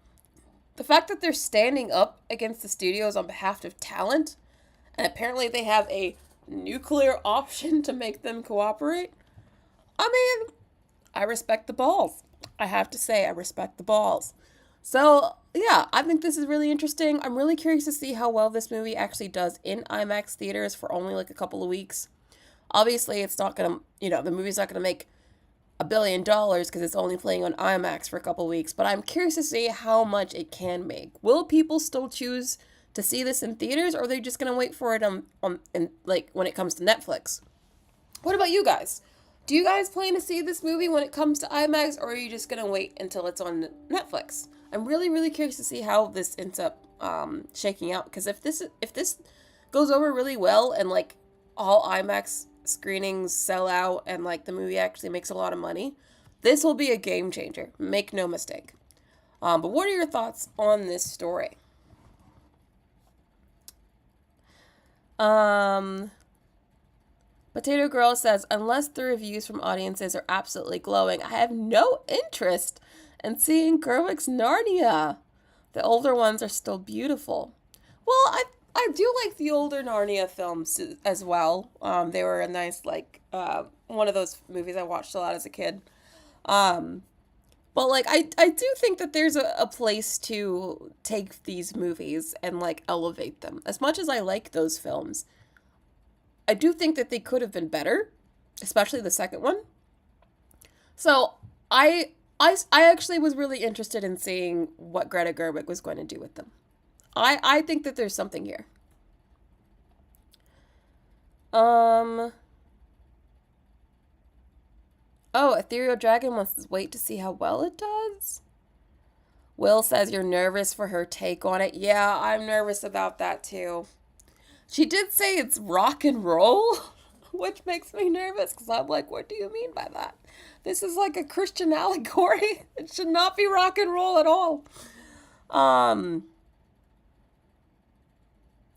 The fact that they're standing up against the studios on behalf of talent, and apparently they have a nuclear option to make them cooperate. I mean, I respect the balls. I have to say, I respect the balls. So, yeah, I think this is really interesting. I'm really curious to see how well this movie actually does in IMAX theaters for only like a couple of weeks. Obviously, it's not going to, the movie's not going to make $1 billion because it's only playing on IMAX for a couple of weeks, but I'm curious to see how much it can make. Will people still choose to see this in theaters, or are they just going to wait for it when it comes to Netflix? What about you guys? Do you guys plan to see this movie when it comes to IMAX, or are you just going to wait until it's on Netflix? I'm really, really curious to see how this ends up shaking out, because if this goes over really well and like all IMAX screenings sell out and like the movie actually makes a lot of money, this will be a game changer. Make no mistake. But what are your thoughts on this story? Potato Girl says, unless the reviews from audiences are absolutely glowing, I have no interest in seeing Gerwig's Narnia. The older ones are still beautiful. Well, I do like the older Narnia films as well. They were a nice, one of those movies I watched a lot as a kid. But, I do think that there's a place to take these movies and, elevate them. As much as I like those films, I do think that they could have been better, especially the second one. So, I actually was really interested in seeing what Greta Gerwig was going to do with them. I think that there's something here. Oh, Ethereal Dragon wants to wait to see how well it does. Will says you're nervous for her take on it. Yeah, I'm nervous about that too. She did say it's rock and roll, which makes me nervous because I'm like, what do you mean by that? This is like a Christian allegory. It should not be rock and roll at all.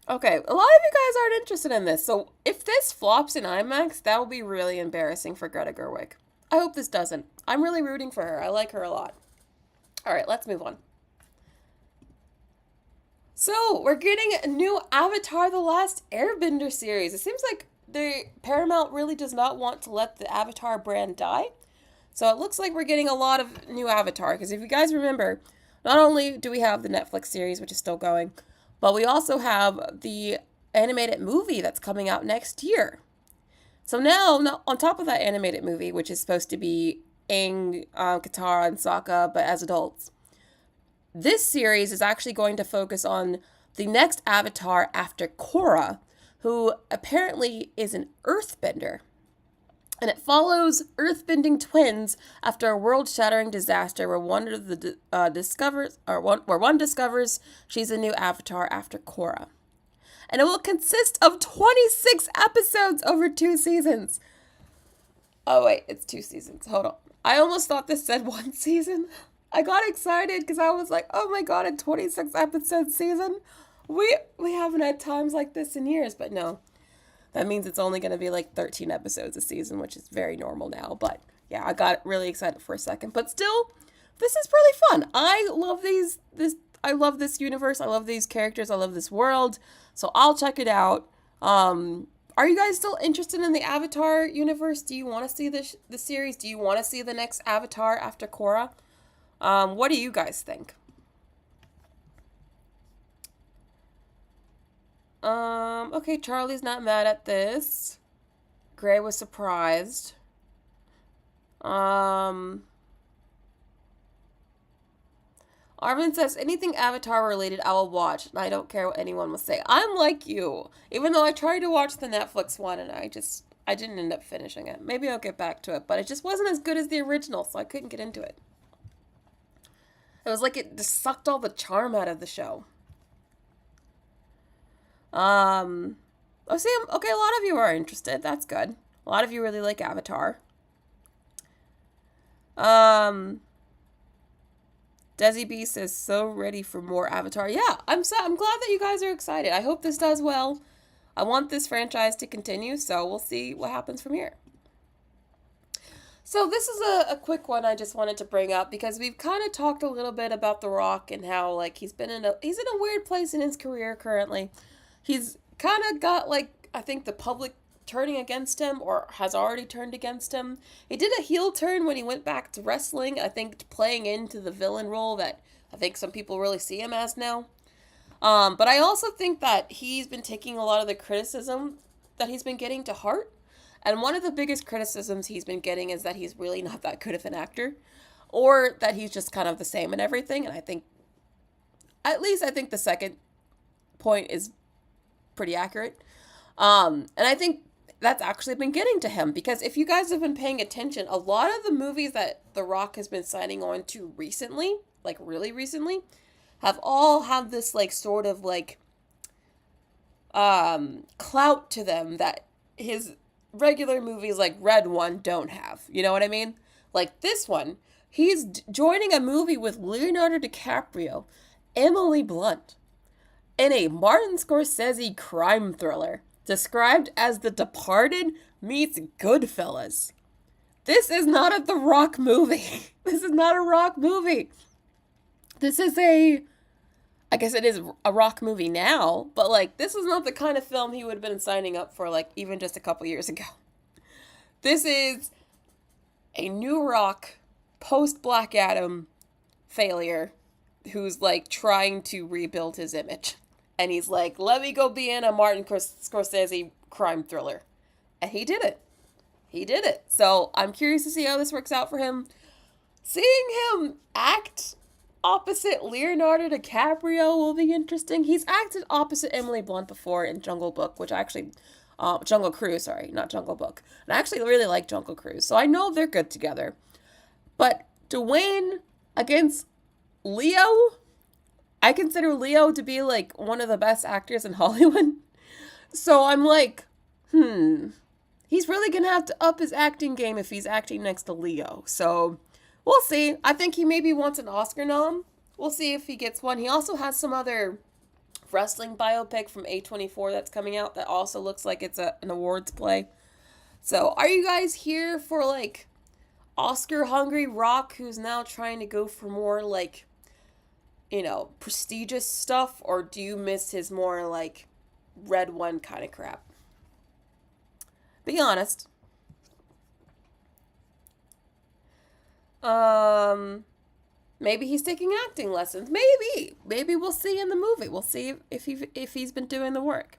Okay, a lot of you guys aren't interested in this, so if this flops in IMAX, that will be really embarrassing for Greta Gerwig. I hope this doesn't. I'm really rooting for her. I like her a lot. All right, let's move on. So, we're getting a new Avatar The Last Airbender series. It seems like the Paramount really does not want to let the Avatar brand die. So it looks like we're getting a lot of new Avatar, because if you guys remember, not only do we have the Netflix series, which is still going, but we also have the animated movie that's coming out next year. So now, on top of that animated movie, which is supposed to be Aang, Katara, and Sokka, but as adults, this series is actually going to focus on the next Avatar after Korra, who apparently is an earthbender. And it follows earthbending twins after a world-shattering disaster where one discovers she's a new avatar after Korra. And it will consist of 26 episodes over 2 seasons. Oh wait, it's 2 seasons. Hold on. I almost thought this said 1 season. I got excited because I was like, oh my god, a 26 episode season? We haven't had times like this in years, but no. That means it's only going to be like 13 episodes a season, which is very normal now. But yeah, I got really excited for a second. But still, this is really fun. I love I love this universe. I love these characters. I love this world. So I'll check it out. Are you guys still interested in the Avatar universe? Do you want to see the series? Do you want to see the next Avatar after Korra? What do you guys think? Okay, Charlie's not mad at this. Gray was surprised. Arvin says, anything Avatar related I will watch, and I don't care what anyone will say. I'm like you. Even though I tried to watch the Netflix one, and I didn't end up finishing it. Maybe I'll get back to it, but it just wasn't as good as the original, so I couldn't get into it. It was like it just sucked all the charm out of the show. Okay, a lot of you are interested. That's good. A lot of you really like Avatar. Desi B says, so ready for more Avatar. Yeah, I'm glad that you guys are excited. I hope this does well. I want this franchise to continue, so we'll see what happens from here. So this is a quick one I just wanted to bring up because we've kind of talked a little bit about The Rock and how like he's in a weird place in his career currently. He's kind of got, like, I think the public turning against him or has already turned against him. He did a heel turn when he went back to wrestling, I think playing into the villain role that I think some people really see him as now. But I also think that he's been taking a lot of the criticism that he's been getting to heart. And one of the biggest criticisms he's been getting is that he's really not that good of an actor. Or that he's just kind of the same in everything. And I think the second point is pretty accurate. And I think that's actually been getting to him because if you guys have been paying attention, a lot of the movies that The Rock has been signing on to recently, like really recently, have all had this like sort of like clout to them that his regular movies like Red One don't have. You know what I mean? Like this one, he's joining a movie with Leonardo DiCaprio, Emily Blunt, in a Martin Scorsese crime thriller described as The Departed meets Goodfellas. This is not a The Rock movie. This is not a Rock movie. This is I guess it is a Rock movie now, but like this is not the kind of film he would have been signing up for like even just a couple years ago. This is a new Rock post Black Adam failure who's like trying to rebuild his image. And he's like, let me go be in a Martin Scorsese crime thriller. And he did it. He did it. So I'm curious to see how this works out for him. Seeing him act opposite Leonardo DiCaprio will be interesting. He's acted opposite Emily Blunt before in Jungle Book, which I actually, Jungle Cruise, sorry, not Jungle Book. And I actually really like Jungle Cruise, so I know they're good together. But Dwayne against Leo, I consider Leo to be like one of the best actors in Hollywood. So I'm like, he's really gonna have to up his acting game if he's acting next to Leo. So we'll see. I think he maybe wants an Oscar nom. We'll see if he gets one. He also has some other wrestling biopic from A24 that's coming out that also looks like it's an awards play. So are you guys here for like Oscar hungry Rock who's now trying to go for more like, you know, prestigious stuff, or do you miss his more like red one kind of crap? Be honest. Maybe he's taking acting lessons. Maybe we'll see in the movie. We'll see if he's been doing the work.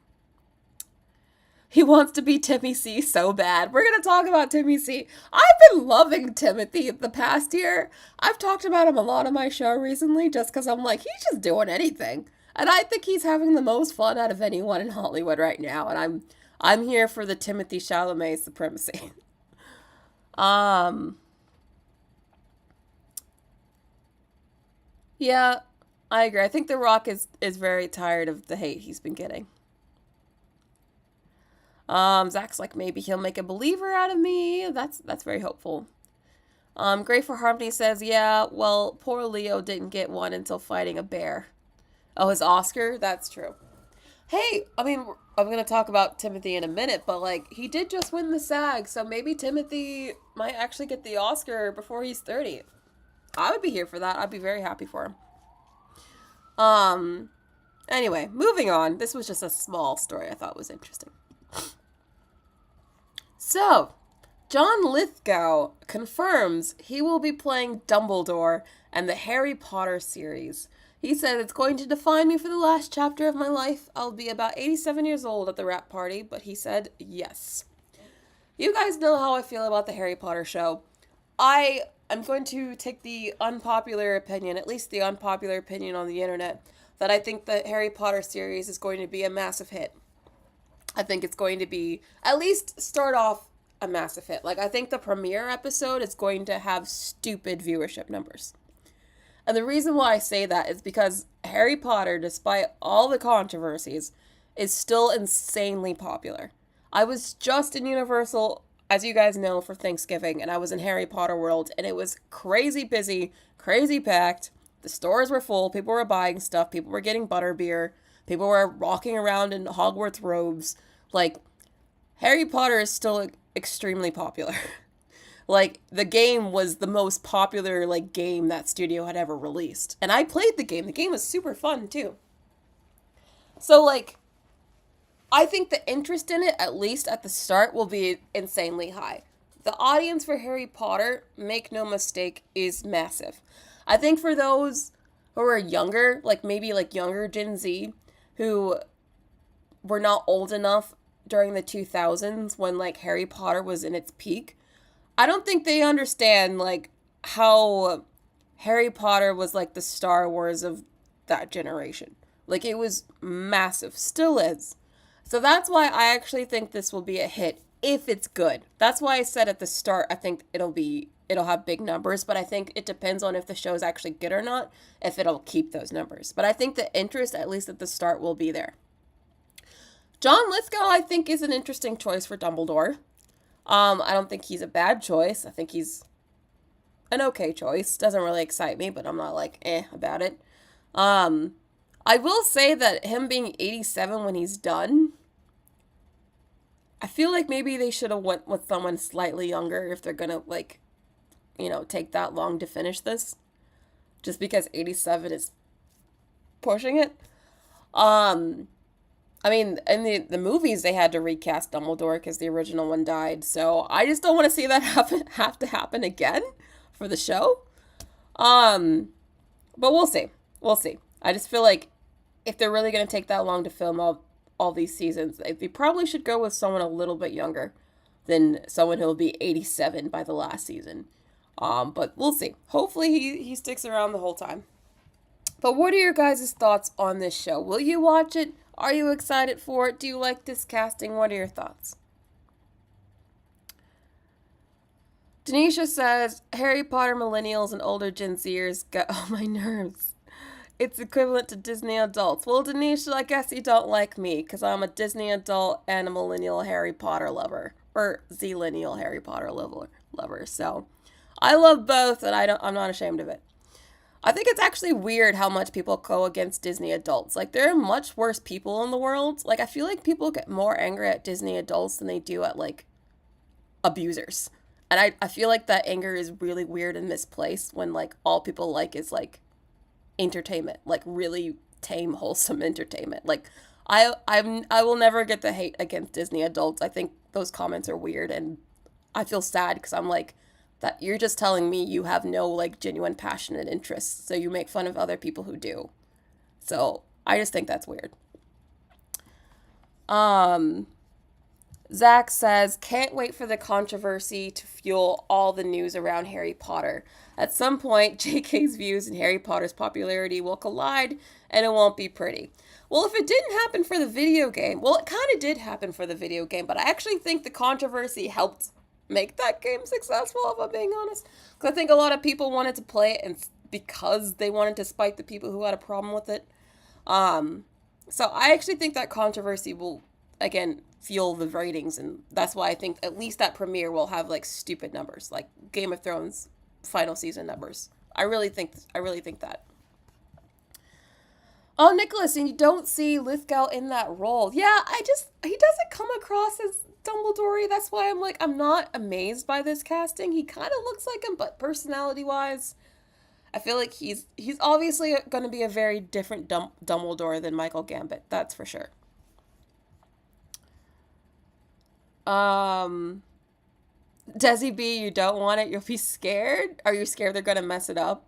He wants to be Timmy C so bad. We're going to talk about Timmy C. I've been loving Timothy the past year. I've talked about him a lot on my show recently just because I'm like, he's just doing anything. And I think he's having the most fun out of anyone in Hollywood right now. And I'm here for the Timothy Chalamet supremacy. Yeah, I agree. I think The Rock is very tired of the hate he's been getting. Zach's like, maybe he'll make a believer out of me. That's very hopeful. Gray for Harmony says, yeah, well, poor Leo didn't get one until fighting a bear. Oh, his Oscar? That's true. Hey, I mean, I'm going to talk about Timothy in a minute, but like, he did just win the SAG, so maybe Timothy might actually get the Oscar before he's 30. I would be here for that. I'd be very happy for him. Anyway, moving on. This was just a small story I thought was interesting. So, John Lithgow confirms he will be playing Dumbledore in the Harry Potter series. He said, it's going to define me for the last chapter of my life. I'll be about 87 years old at the wrap party, but he said yes. You guys know how I feel about the Harry Potter show. I'm going to take the unpopular opinion, at least the unpopular opinion on the internet, that I think the Harry Potter series is going to be a massive hit. I think it's going to be, at least start off a massive hit. Like, I think the premiere episode is going to have stupid viewership numbers. And the reason why I say that is because Harry Potter, despite all the controversies, is still insanely popular. I was just in Universal, as you guys know, for Thanksgiving, and I was in Harry Potter World, and it was crazy busy, crazy packed. The stores were full, people were buying stuff, people were getting butterbeer, people were walking around in Hogwarts robes. Like, Harry Potter is still extremely popular. Like, the game was the most popular, like, game that studio had ever released. And I played the game. The game was super fun, too. So, like, I think the interest in it, at least at the start, will be insanely high. The audience for Harry Potter, make no mistake, is massive. I think for those who are younger, like, maybe, like, younger Gen Z, who were not old enough during the 2000s when, like, Harry Potter was in its peak, I don't think they understand, like, how Harry Potter was, like, the Star Wars of that generation. Like, it was massive. Still is. So that's why I actually think this will be a hit, if it's good. That's why I said at the start, I think it'll have big numbers, but I think it depends on if the show's actually good or not, if it'll keep those numbers. But I think the interest, at least at the start, will be there. John Lithgow, I think, is an interesting choice for Dumbledore. I don't think he's a bad choice. I think he's an okay choice. Doesn't really excite me, but I'm not like, about it. I will say that him being 87 when he's done, I feel like maybe they should have went with someone slightly younger if they're gonna, like, you know, take that long to finish this. Just because 87 is pushing it. I mean, in the movies, they had to recast Dumbledore because the original one died. So I just don't want to see that have to happen again for the show. But we'll see. We'll see. I just feel like if they're really going to take that long to film all these seasons, they probably should go with someone a little bit younger than someone who'll be 87 by the last season. But we'll see. Hopefully he sticks around the whole time. But what are your guys' thoughts on this show? Will you watch it? Are you excited for it? Do you like this casting? What are your thoughts? Denisha says, Harry Potter millennials and older Gen Zers get on my nerves. It's equivalent to Disney adults. Well, Denisha, I guess you don't like me because I'm a Disney adult and a millennial Harry Potter lover. Or Z-lineal Harry Potter lover. So I love both and I'm not ashamed of it. I think it's actually weird how much people go against Disney adults. Like, there are much worse people in the world. Like, I feel like people get more angry at Disney adults than they do at, like, abusers. And I feel like that anger is really weird and misplaced when, like, all people like is, like, entertainment. Like, really tame, wholesome entertainment. Like, I will never get the hate against Disney adults. I think those comments are weird, and I feel sad because I'm like, that you're just telling me you have no, like, genuine passion and interest, so you make fun of other people who do. So I just think that's weird. Zach says, can't wait for the controversy to fuel all the news around Harry Potter. At some point, JK's views and Harry Potter's popularity will collide, and it won't be pretty. Well, if it didn't happen for the video game, well, it kind of did happen for the video game, but I actually think the controversy helped make that game successful, if I'm being honest. Because I think a lot of people wanted to play it and because they wanted to spite the people who had a problem with it. So I actually think that controversy will, again, fuel the ratings, and that's why I think at least that premiere will have, like, stupid numbers, like Game of Thrones final season numbers. I really think that. Oh, Nicholas, and you don't see Lithgow in that role. Yeah, he doesn't come across as Dumbledore. That's why I'm not amazed by this casting. He kind of looks like him, but personality-wise, I feel like he's obviously going to be a very different Dumbledore than Michael Gambit. That's for sure. Desi B, you don't want it? You'll be scared? Are you scared they're going to mess it up?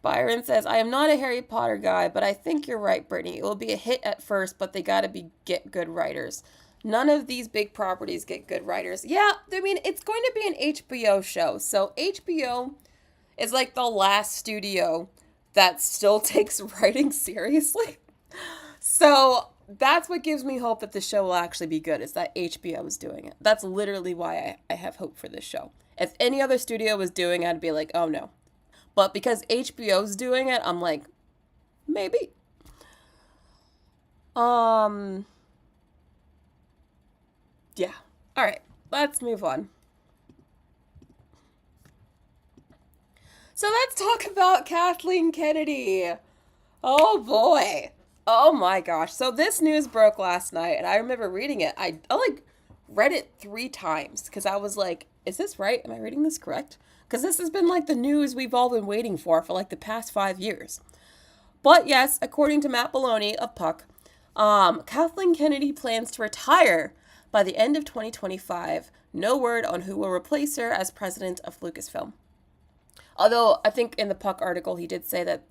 Byron says, I am not a Harry Potter guy, but I think you're right, Brittany. It will be a hit at first, but they gotta get good writers. None of these big properties get good writers. Yeah, I mean, it's going to be an HBO show. So HBO is like the last studio that still takes writing seriously. So that's what gives me hope that the show will actually be good, is that HBO is doing it. That's literally why I have hope for this show. If any other studio was doing it, I'd be like, oh no. But because HBO's doing it, I'm like, maybe. Yeah. All right. Let's move on. So let's talk about Kathleen Kennedy. Oh boy. Oh my gosh. So this news broke last night, and I remember reading it. I like read it 3 times because I was like, is this right? Am I reading this correct? Because this has been like the news we've all been waiting for like the past 5 years. But yes, according to Matt Maloney of Puck, Kathleen Kennedy plans to retire by the end of 2025. No word on who will replace her as president of Lucasfilm. Although I think in the Puck article he did say that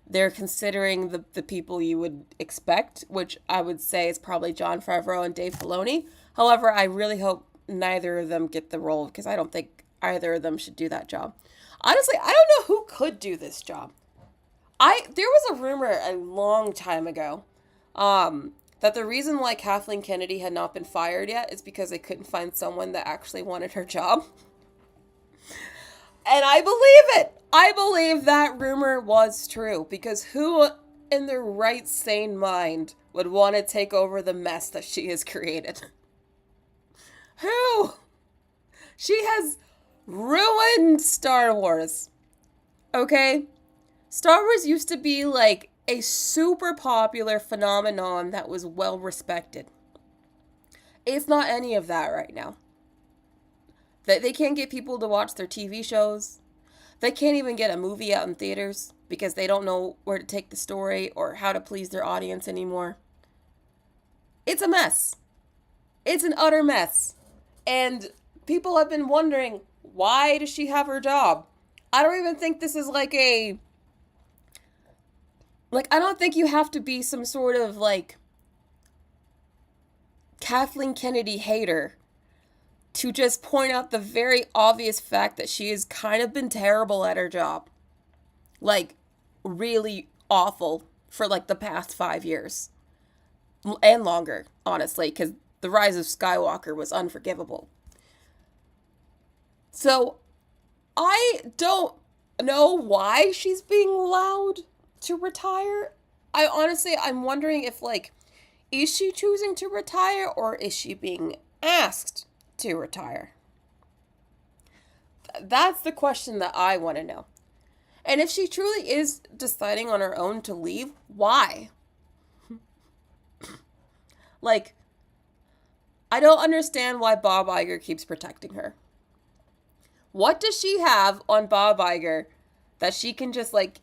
they're considering the people you would expect, which I would say is probably Jon Favreau and Dave Filoni. However, I really hope neither of them get the role because I don't think either of them should do that job. Honestly, I don't know who could do this job. There was a rumor a long time ago that the reason why Kathleen Kennedy had not been fired yet is because they couldn't find someone that actually wanted her job. And I believe it. I believe that rumor was true because who in their right sane mind would want to take over the mess that she has created? Who? She has ruined Star Wars. Okay? Star Wars used to be like a super popular phenomenon that was well respected. It's not any of that right now. They can't get people to watch their TV shows. They can't even get a movie out in theaters because they don't know where to take the story or how to please their audience anymore. It's a mess. It's an utter mess. And people have been wondering, why does she have her job? I don't even think this is like I don't think you have to be some sort of like Kathleen Kennedy hater to just point out the very obvious fact that she has kind of been terrible at her job. Like, really awful for like the past 5 years. And longer, honestly, because The Rise of Skywalker was unforgivable. So, I don't know why she's being allowed to retire. I'm wondering if, like, is she choosing to retire or is she being asked to retire? That's the question that I want to know. And if she truly is deciding on her own to leave, why? Like, I don't understand why Bob Iger keeps protecting her. What does she have on Bob Iger that she can just, like,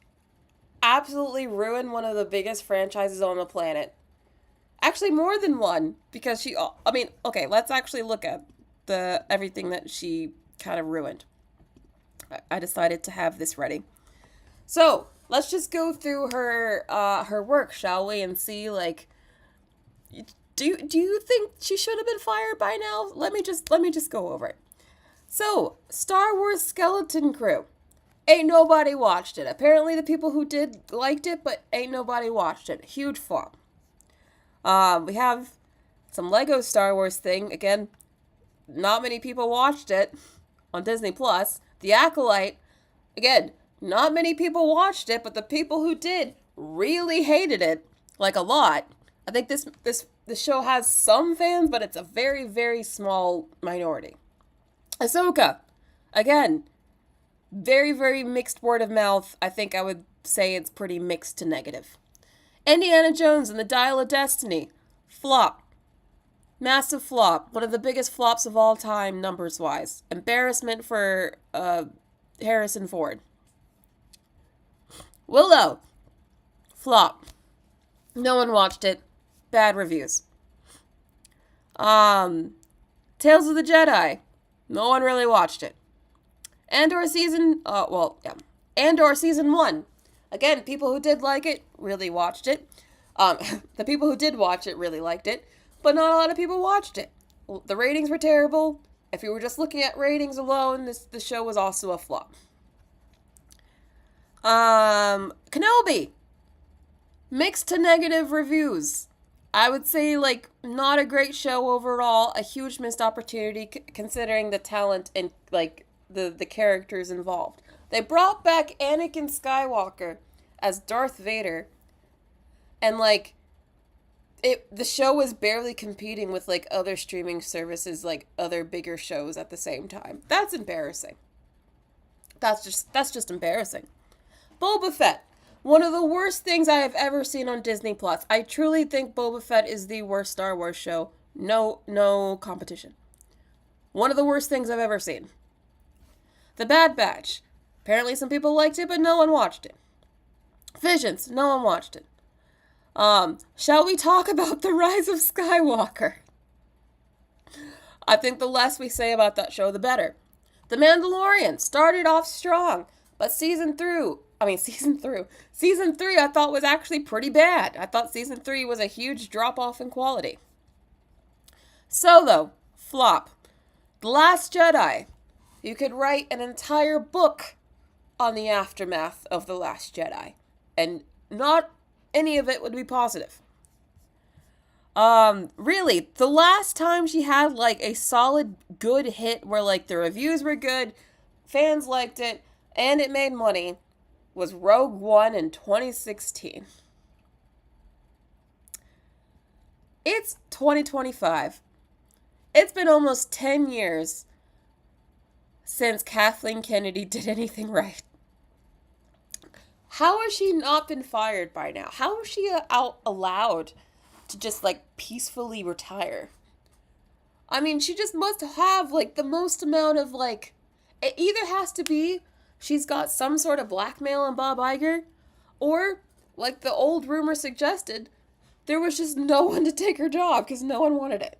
absolutely ruin one of the biggest franchises on the planet? Actually, more than one, because okay, let's actually look at everything that she kind of ruined. I decided to have this ready. So, let's just go through her work, shall we, and see, like, do you think she should have been fired by now? Let me just go over it. So, Star Wars Skeleton Crew. Ain't nobody watched it. Apparently the people who did liked it, but ain't nobody watched it. Huge flop. We have some Lego Star Wars thing. Again, not many people watched it on Disney Plus. The Acolyte. Again, not many people watched it, but the people who did really hated it. Like, a lot. I think this show has some fans, but it's a very, very small minority. Ahsoka. Again, very, very mixed word of mouth. I think I would say it's pretty mixed to negative. Indiana Jones and the Dial of Destiny. Flop. Massive flop. One of the biggest flops of all time, numbers-wise. Embarrassment for Harrison Ford. Willow. Flop. No one watched it. Bad reviews. Tales of the Jedi. No one really watched it. Andor season 1. Again, people who did like it really watched it. The people who did watch it really liked it, but not a lot of people watched it. The ratings were terrible. If you were just looking at ratings alone, the show was also a flop. Kenobi. Mixed to negative reviews. I would say, like, not a great show overall. A huge missed opportunity considering the talent and, like, the characters involved. They brought back Anakin Skywalker as Darth Vader. And, like, the show was barely competing with, like, other streaming services, like, other bigger shows at the same time. That's embarrassing. That's just embarrassing. Boba Fett. One of the worst things I have ever seen on Disney Plus. I truly think Boba Fett is the worst Star Wars show. No competition. One of the worst things I've ever seen. The Bad Batch. Apparently some people liked it, but no one watched it. Visions. No one watched it. Shall we talk about The Rise of Skywalker? I think the less we say about that show, the better. The Mandalorian started off strong, but season 3 I thought was actually pretty bad. I thought season 3 was a huge drop-off in quality. Solo, flop. The Last Jedi. You could write an entire book on the aftermath of The Last Jedi, and not any of it would be positive. Really, the last time she had, like, a solid, good hit where, like, the reviews were good, fans liked it, and it made money, was Rogue One in 2016. It's 2025. It's been almost 10 years since Kathleen Kennedy did anything right. How has she not been fired by now? How is she allowed to just, like, peacefully retire? I mean, she just must have, like, the most amount of, like, it either has to be she's got some sort of blackmail on Bob Iger, or, like the old rumor suggested, there was just no one to take her job because no one wanted it.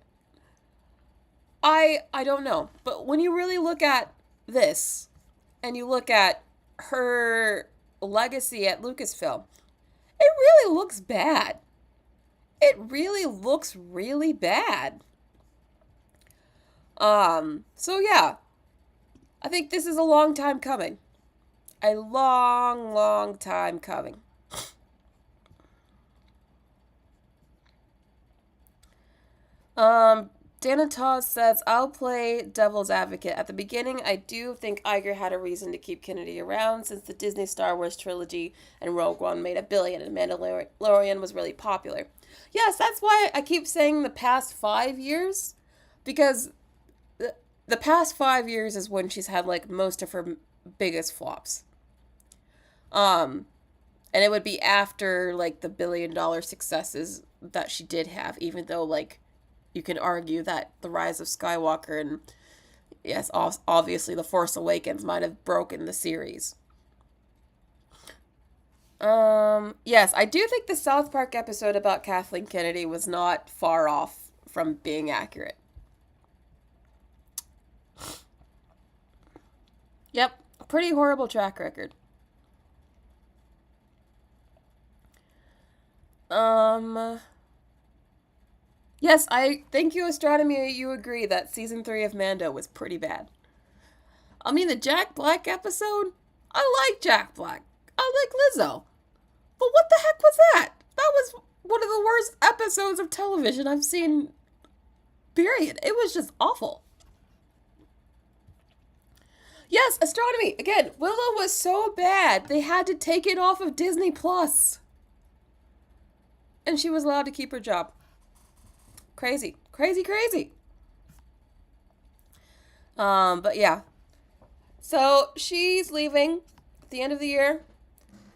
I don't know. But when you really look at this, and you look at her legacy at Lucasfilm, it really looks bad. It really looks really bad. So yeah, I think this is a long time coming. A long, long time coming. Um, Danataz says, I'll play devil's advocate. At the beginning, I do think Iger had a reason to keep Kennedy around since the Disney Star Wars trilogy and Rogue One made $1 billion and Mandalorian was really popular. Yes, that's why I keep saying the past 5 years, because the past 5 years is when she's had like most of her biggest flops. Um, and it would be after like the $1 billion successes that she did have, even though like you can argue that The Rise of Skywalker and, yes, obviously The Force Awakens might have broken the series. Yes, I do think the South Park episode about Kathleen Kennedy was not far off from being accurate. Yep, pretty horrible track record. Yes, I thank you, Astronomy. You agree that season 3 of Mando was pretty bad. I mean, the Jack Black episode? I like Jack Black. I like Lizzo. But what the heck was that? That was one of the worst episodes of television I've seen, period. It was just awful. Yes, Astronomy. Again, Willow was so bad, they had to take it off of Disney Plus. And she was allowed to keep her job. Crazy. Crazy, crazy. But yeah. So she's leaving at the end of the year.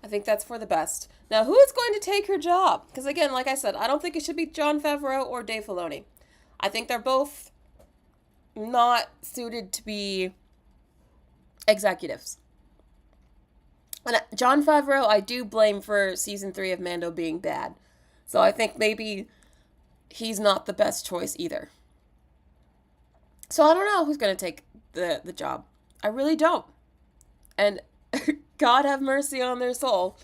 I think that's for the best. Now, who is going to take her job? Because again, like I said, I don't think it should be Jon Favreau or Dave Filoni. I think they're both not suited to be executives. And Jon Favreau, I do blame for season 3 of Mando being bad. So I think maybe he's not the best choice either. So I don't know who's going to take the job. I really don't. And God have mercy on their soul,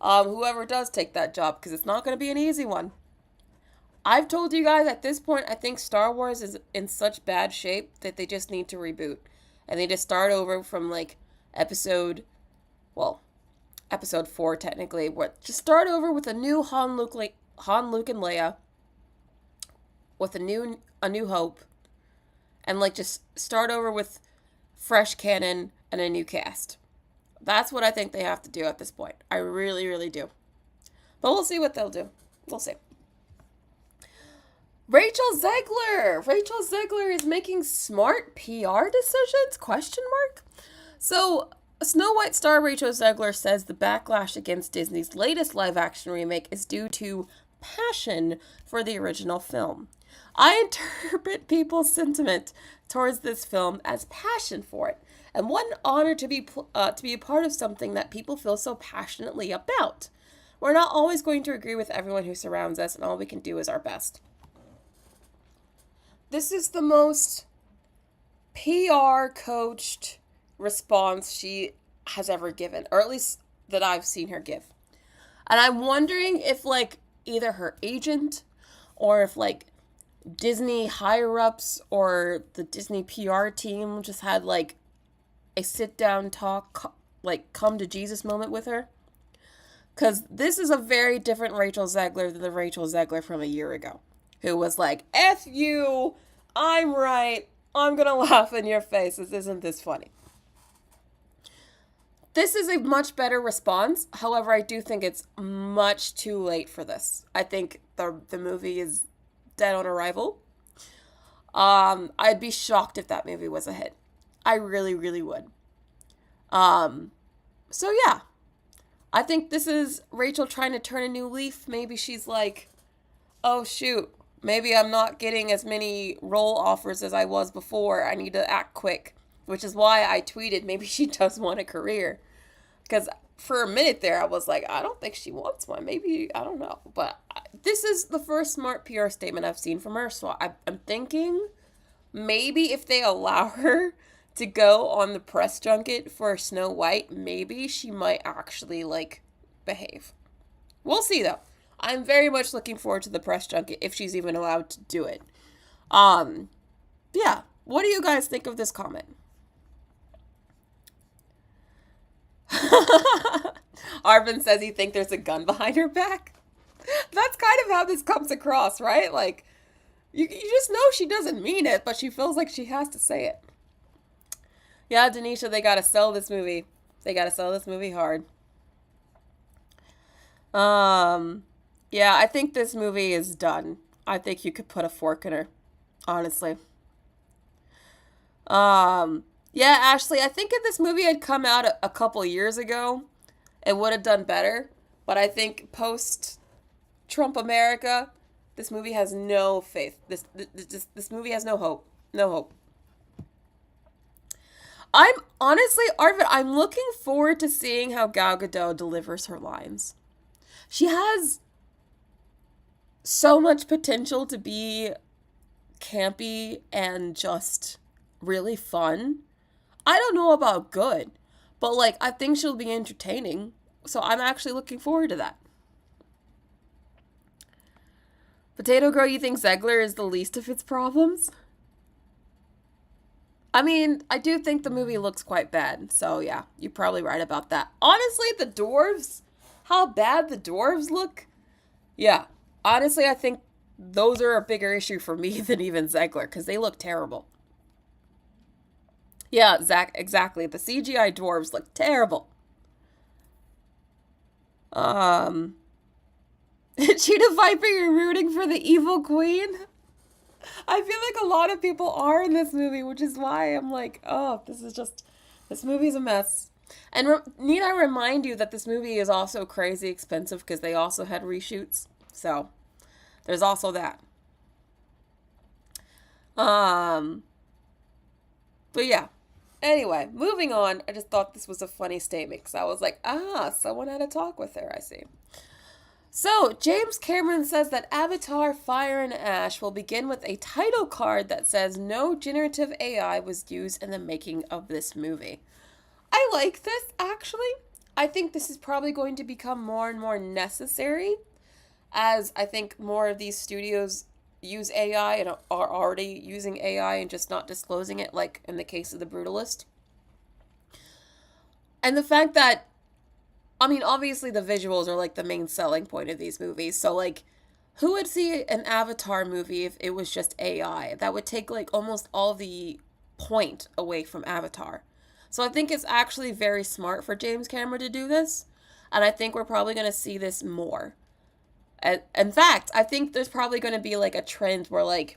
whoever does take that job, because it's not going to be an easy one. I've told you guys at this point, I think Star Wars is in such bad shape that they just need to reboot. And they just start over from like episode 4 technically. Just start over with a new Han, Luke, and Leia, with a new Hope, and like just start over with fresh canon and a new cast. That's what I think they have to do at this point. I really, really do. But we'll see what they'll do. We'll see. Rachel Zegler is making smart PR decisions? ? So, Snow White star Rachel Zegler says the backlash against Disney's latest live-action remake is due to passion for the original film. I interpret people's sentiment towards this film as passion for it, and what an honor to be a part of something that people feel so passionately about. We're not always going to agree with everyone who surrounds us, and all we can do is our best. This is the most PR coached response she has ever given, or at least that I've seen her give. And I'm wondering if like either her agent or if like Disney higher-ups or the Disney PR team just had like a sit-down talk, like come to Jesus moment with her. Because this is a very different Rachel Zegler than the Rachel Zegler from a year ago, who was like, F you, I'm right, I'm gonna laugh in your faces, isn't this funny? This is a much better response. However, I do think it's much too late for this. I think the movie is dead on arrival. I'd be shocked if that movie was a hit. I really, really would. So yeah. I think this is Rachel trying to turn a new leaf. Maybe she's like, oh shoot, maybe I'm not getting as many role offers as I was before. I need to act quick. Which is why I tweeted maybe she does want a career. Because for a minute there, I was like, I don't think she wants one. Maybe, I don't know. But this is the first smart PR statement I've seen from her. So I'm thinking maybe if they allow her to go on the press junket for Snow White, maybe she might actually, like, behave. We'll see, though. I'm very much looking forward to the press junket if she's even allowed to do it. Yeah. What do you guys think of this comment? Arvin says he thinks there's a gun behind her back. That's kind of how this comes across, right? Like, you just know she doesn't mean it, but she feels like she has to say it. Yeah, Denisha, they gotta sell this movie. They gotta sell this movie hard. Yeah, I think this movie is done. I think you could put a fork in her, honestly. Yeah, Ashley, I think if this movie had come out a couple years ago, it would have done better. But I think post Trump America, this movie has no faith. This movie has no hope. No hope. I'm honestly, Arvin, I'm looking forward to seeing how Gal Gadot delivers her lines. She has so much potential to be campy and just really fun. I don't know about good, but like I think she'll be entertaining. So I'm actually looking forward to that. Potato Girl, you think Zegler is the least of its problems? I mean, I do think the movie looks quite bad. So yeah, you're probably right about that. Honestly, the dwarves, how bad the dwarves look. Yeah, honestly, I think those are a bigger issue for me than even Zegler because they look terrible. Yeah, Zach, exactly. The CGI dwarves look terrible. Cheetah Viper, you're rooting for the evil queen? I feel like a lot of people are in this movie, which is why I'm like, oh, this movie's a mess. And need I remind you that this movie is also crazy expensive because they also had reshoots. So, there's also that. But yeah. Anyway, moving on. I just thought this was a funny statement because I was like, someone had a talk with her, I see. So, James Cameron says that Avatar Fire and Ash will begin with a title card that says no generative AI was used in the making of this movie. I like this, actually. I think this is probably going to become more and more necessary as I think more of these studios use AI and are already using AI and just not disclosing it, like in the case of The Brutalist. And the fact that, I mean, obviously the visuals are like the main selling point of these movies. So like, who would see an Avatar movie if it was just AI? That would take like almost all the point away from Avatar. So I think it's actually very smart for James Cameron to do this. And I think we're probably going to see this more. In fact, I think there's probably going to be like a trend where like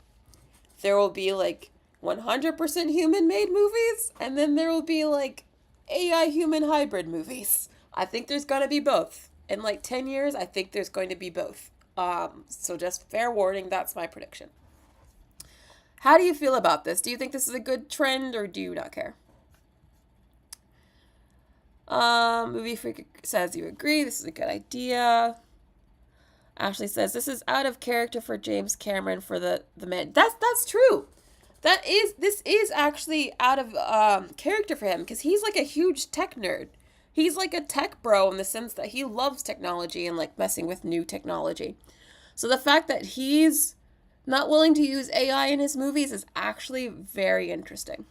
there will be like 100% human made movies and then there will be like AI human hybrid movies. I think there's going to be both. In like 10 years, I think there's going to be both. So just fair warning, that's my prediction. How do you feel about this? Do you think this is a good trend or do you not care? Movie Freak says you agree. This is a good idea. Ashley says this is out of character for James Cameron for the man. That's true. This is actually out of character for him because he's like a huge tech nerd. He's like a tech bro in the sense that he loves technology and like messing with new technology. So the fact that he's not willing to use AI in his movies is actually very interesting.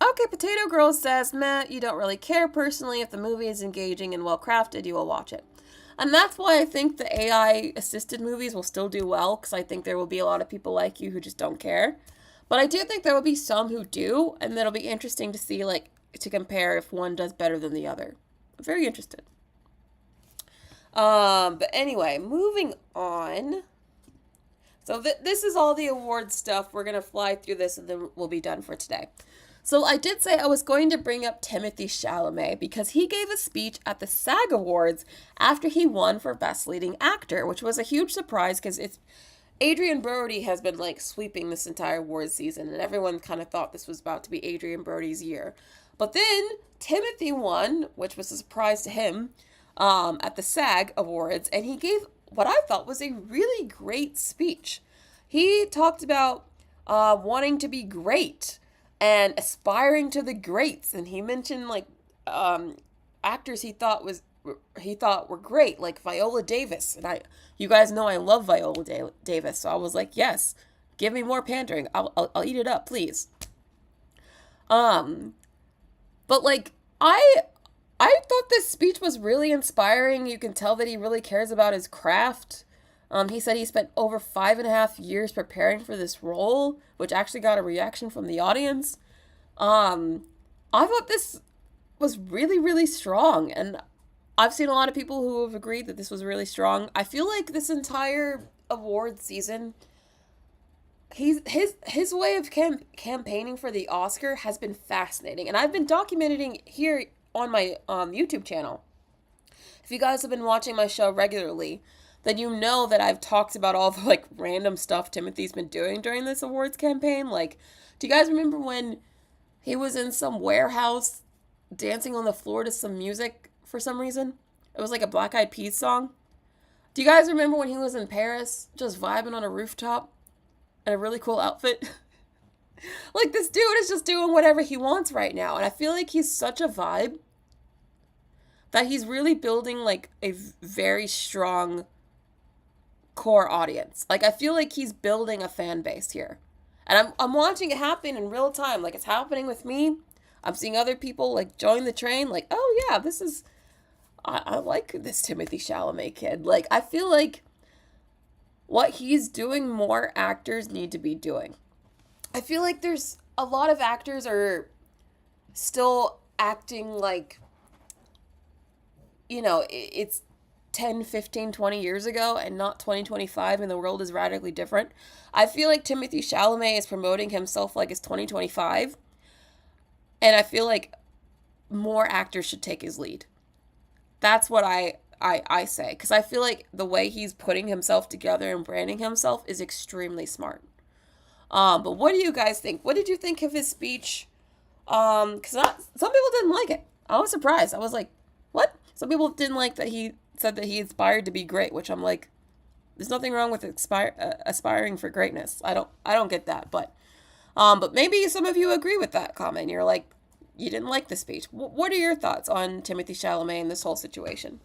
Okay, Potato Girl says, meh, you don't really care personally. If the movie is engaging and well crafted, you will watch it. And that's why I think the AI assisted movies will still do well, because I think there will be a lot of people like you who just don't care. But I do think there will be some who do, and it'll be interesting to see, like, to compare if one does better than the other. I'm very interested. But anyway, moving on. So this is all the award stuff. We're going to fly through this and then we'll be done for today. So I did say I was going to bring up Timothée Chalamet because he gave a speech at the SAG Awards after he won for Best Leading Actor, which was a huge surprise because it's Adrien Brody has been like sweeping this entire awards season and everyone kind of thought this was about to be Adrien Brody's year. But then Timothée won, which was a surprise to him, at the SAG Awards, and he gave what I thought was a really great speech. He talked about wanting to be great and aspiring to the greats, and he mentioned like actors he thought was he thought were great, like Viola Davis. And you guys know I love Viola Davis, so I was like, yes, give me more pandering. I'll eat it up, please. Um, but like I thought this speech was really inspiring. You can tell that he really cares about his craft. He said he spent over 5.5 years preparing for this role, which actually got a reaction from the audience. I thought this was really, really strong, and I've seen a lot of people who have agreed that this was really strong. I feel like this entire award season, his way of campaigning for the Oscar has been fascinating, and I've been documenting here on my YouTube channel. If you guys have been watching my show regularly, then you know that I've talked about all the like random stuff Timothy's been doing during this awards campaign. Like, do you guys remember when he was in some warehouse dancing on the floor to some music for some reason? It was like a Black Eyed Peas song. Do you guys remember when he was in Paris just vibing on a rooftop in a really cool outfit? Like, this dude is just doing whatever he wants right now. And I feel like he's such a vibe that he's really building like a very strong core audience. Like, I feel like he's building a fan base here. And I'm watching it happen in real time. Like, it's happening with me. I'm seeing other people like join the train. Like, oh yeah, this is, I like this Timothée Chalamet kid. Like, I feel like what he's doing, more actors need to be doing. I feel like there's a lot of actors are still acting like, you know, it's 10, 15, 20 years ago and not 2025, and the world is radically different. I feel like Timothée Chalamet is promoting himself like it's 2025, and I feel like more actors should take his lead. That's what I say, because I feel like the way he's putting himself together and branding himself is extremely smart. But what do you guys think? What did you think of his speech? Because some people didn't like it. I was surprised. I was like, what? Some people didn't like that he said that he aspired to be great, which I'm like, there's nothing wrong with aspiring for greatness. I don't get that, but maybe some of you agree with that comment. You're like, you didn't like the speech. What are your thoughts on Timothée Chalamet and this whole situation?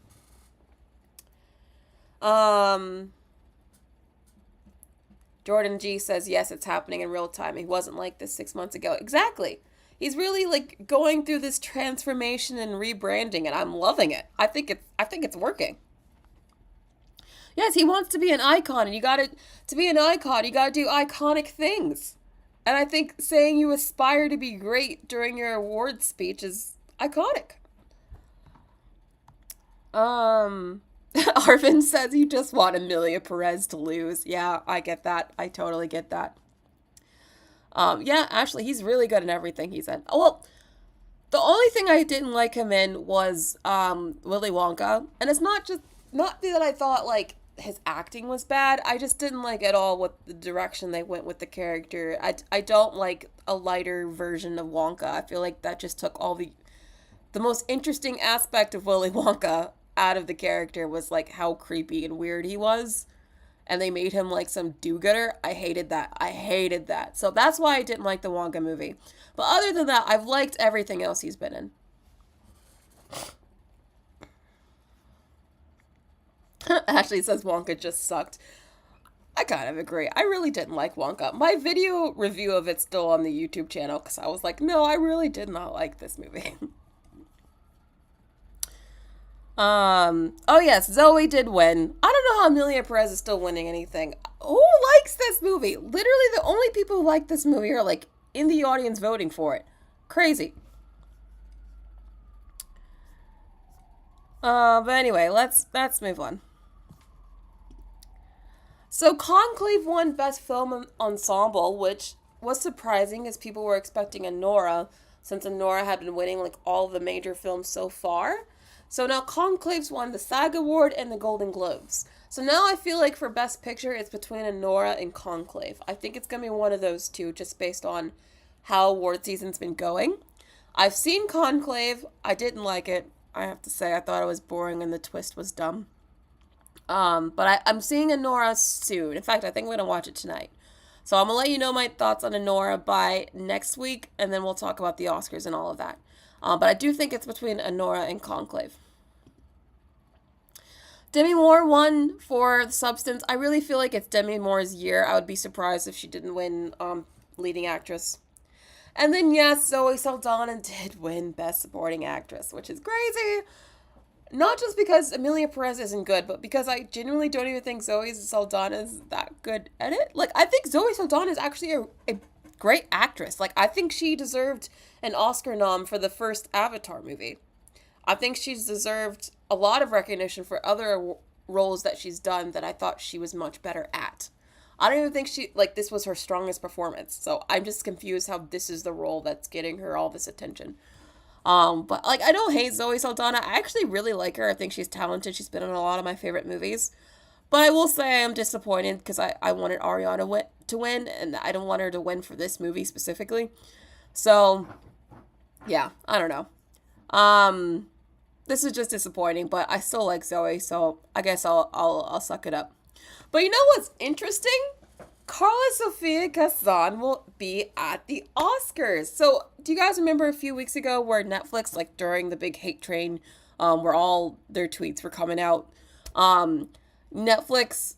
Jordan G says, yes, it's happening in real time. He wasn't like this 6 months ago. Exactly. He's really like going through this transformation and rebranding, and I'm loving it. I think it's working. Yes, he wants to be an icon, and to be an icon, you gotta do iconic things. And I think saying you aspire to be great during your award speech is iconic. Arvin says you just want Amelia Perez to lose. Yeah, I get that. I totally get that. Yeah, actually, he's really good in everything he's in. Oh, well, the only thing I didn't like him in was Willy Wonka. And it's not that I thought, like, his acting was bad. I just didn't like at all what the direction they went with the character. I don't like a lighter version of Wonka. I feel like that just took all the most interesting aspect of Willy Wonka out of the character was, like, how creepy and weird he was. And they made him, like, some do-gooder. I hated that. So that's why I didn't like the Wonka movie. But other than that, I've liked everything else he's been in. Ashley says Wonka just sucked. I kind of agree. I really didn't like Wonka. My video review of it's still on the YouTube channel because I was like, no, I really did not like this movie. Oh yes, Zoe did win. I don't know how Amelia Perez is still winning anything. Who likes this movie? Literally the only people who like this movie are like in the audience voting for it. Crazy. But anyway, let's move on. So Conclave won Best Film Ensemble, which was surprising as people were expecting Anora, since Anora had been winning like all the major films so far. So now Conclave's won the SAG Award and the Golden Globes. So now I feel like for Best Picture, it's between Anora and Conclave. I think it's going to be one of those two, just based on how award season's been going. I've seen Conclave. I didn't like it. I have to say, I thought it was boring and the twist was dumb. But I'm seeing Anora soon. In fact, I think I'm going to watch it tonight. So I'm going to let you know my thoughts on Anora by next week, and then we'll talk about the Oscars and all of that. But I do think it's between Anora and Conclave. Demi Moore won for The Substance. I really feel like it's Demi Moore's year. I would be surprised if she didn't win leading actress. And then, yes, Zoe Saldana did win Best Supporting Actress, which is crazy. Not just because Emilia Perez isn't good, but because I genuinely don't even think Zoe Saldana is that good at it. Like, I think Zoe Saldana is actually a great actress. Like, I think she deserved an Oscar nom for the first Avatar movie. I think she's deserved a lot of recognition for other roles that she's done that I thought she was much better at. I don't even think this was her strongest performance. So I'm just confused how this is the role that's getting her all this attention. But like, I don't hate Zoe Saldana. I actually really like her. I think she's talented. She's been in a lot of my favorite movies. But I will say I'm disappointed because I wanted Ariana to win, and I don't want her to win for this movie specifically. So, yeah, I don't know. This is just disappointing, but I still like Zoe, so I guess I'll suck it up. But you know what's interesting? Carla Sofia Kazan will be at the Oscars. So, do you guys remember a few weeks ago where Netflix, like during the big hate train, where all their tweets were coming out, Netflix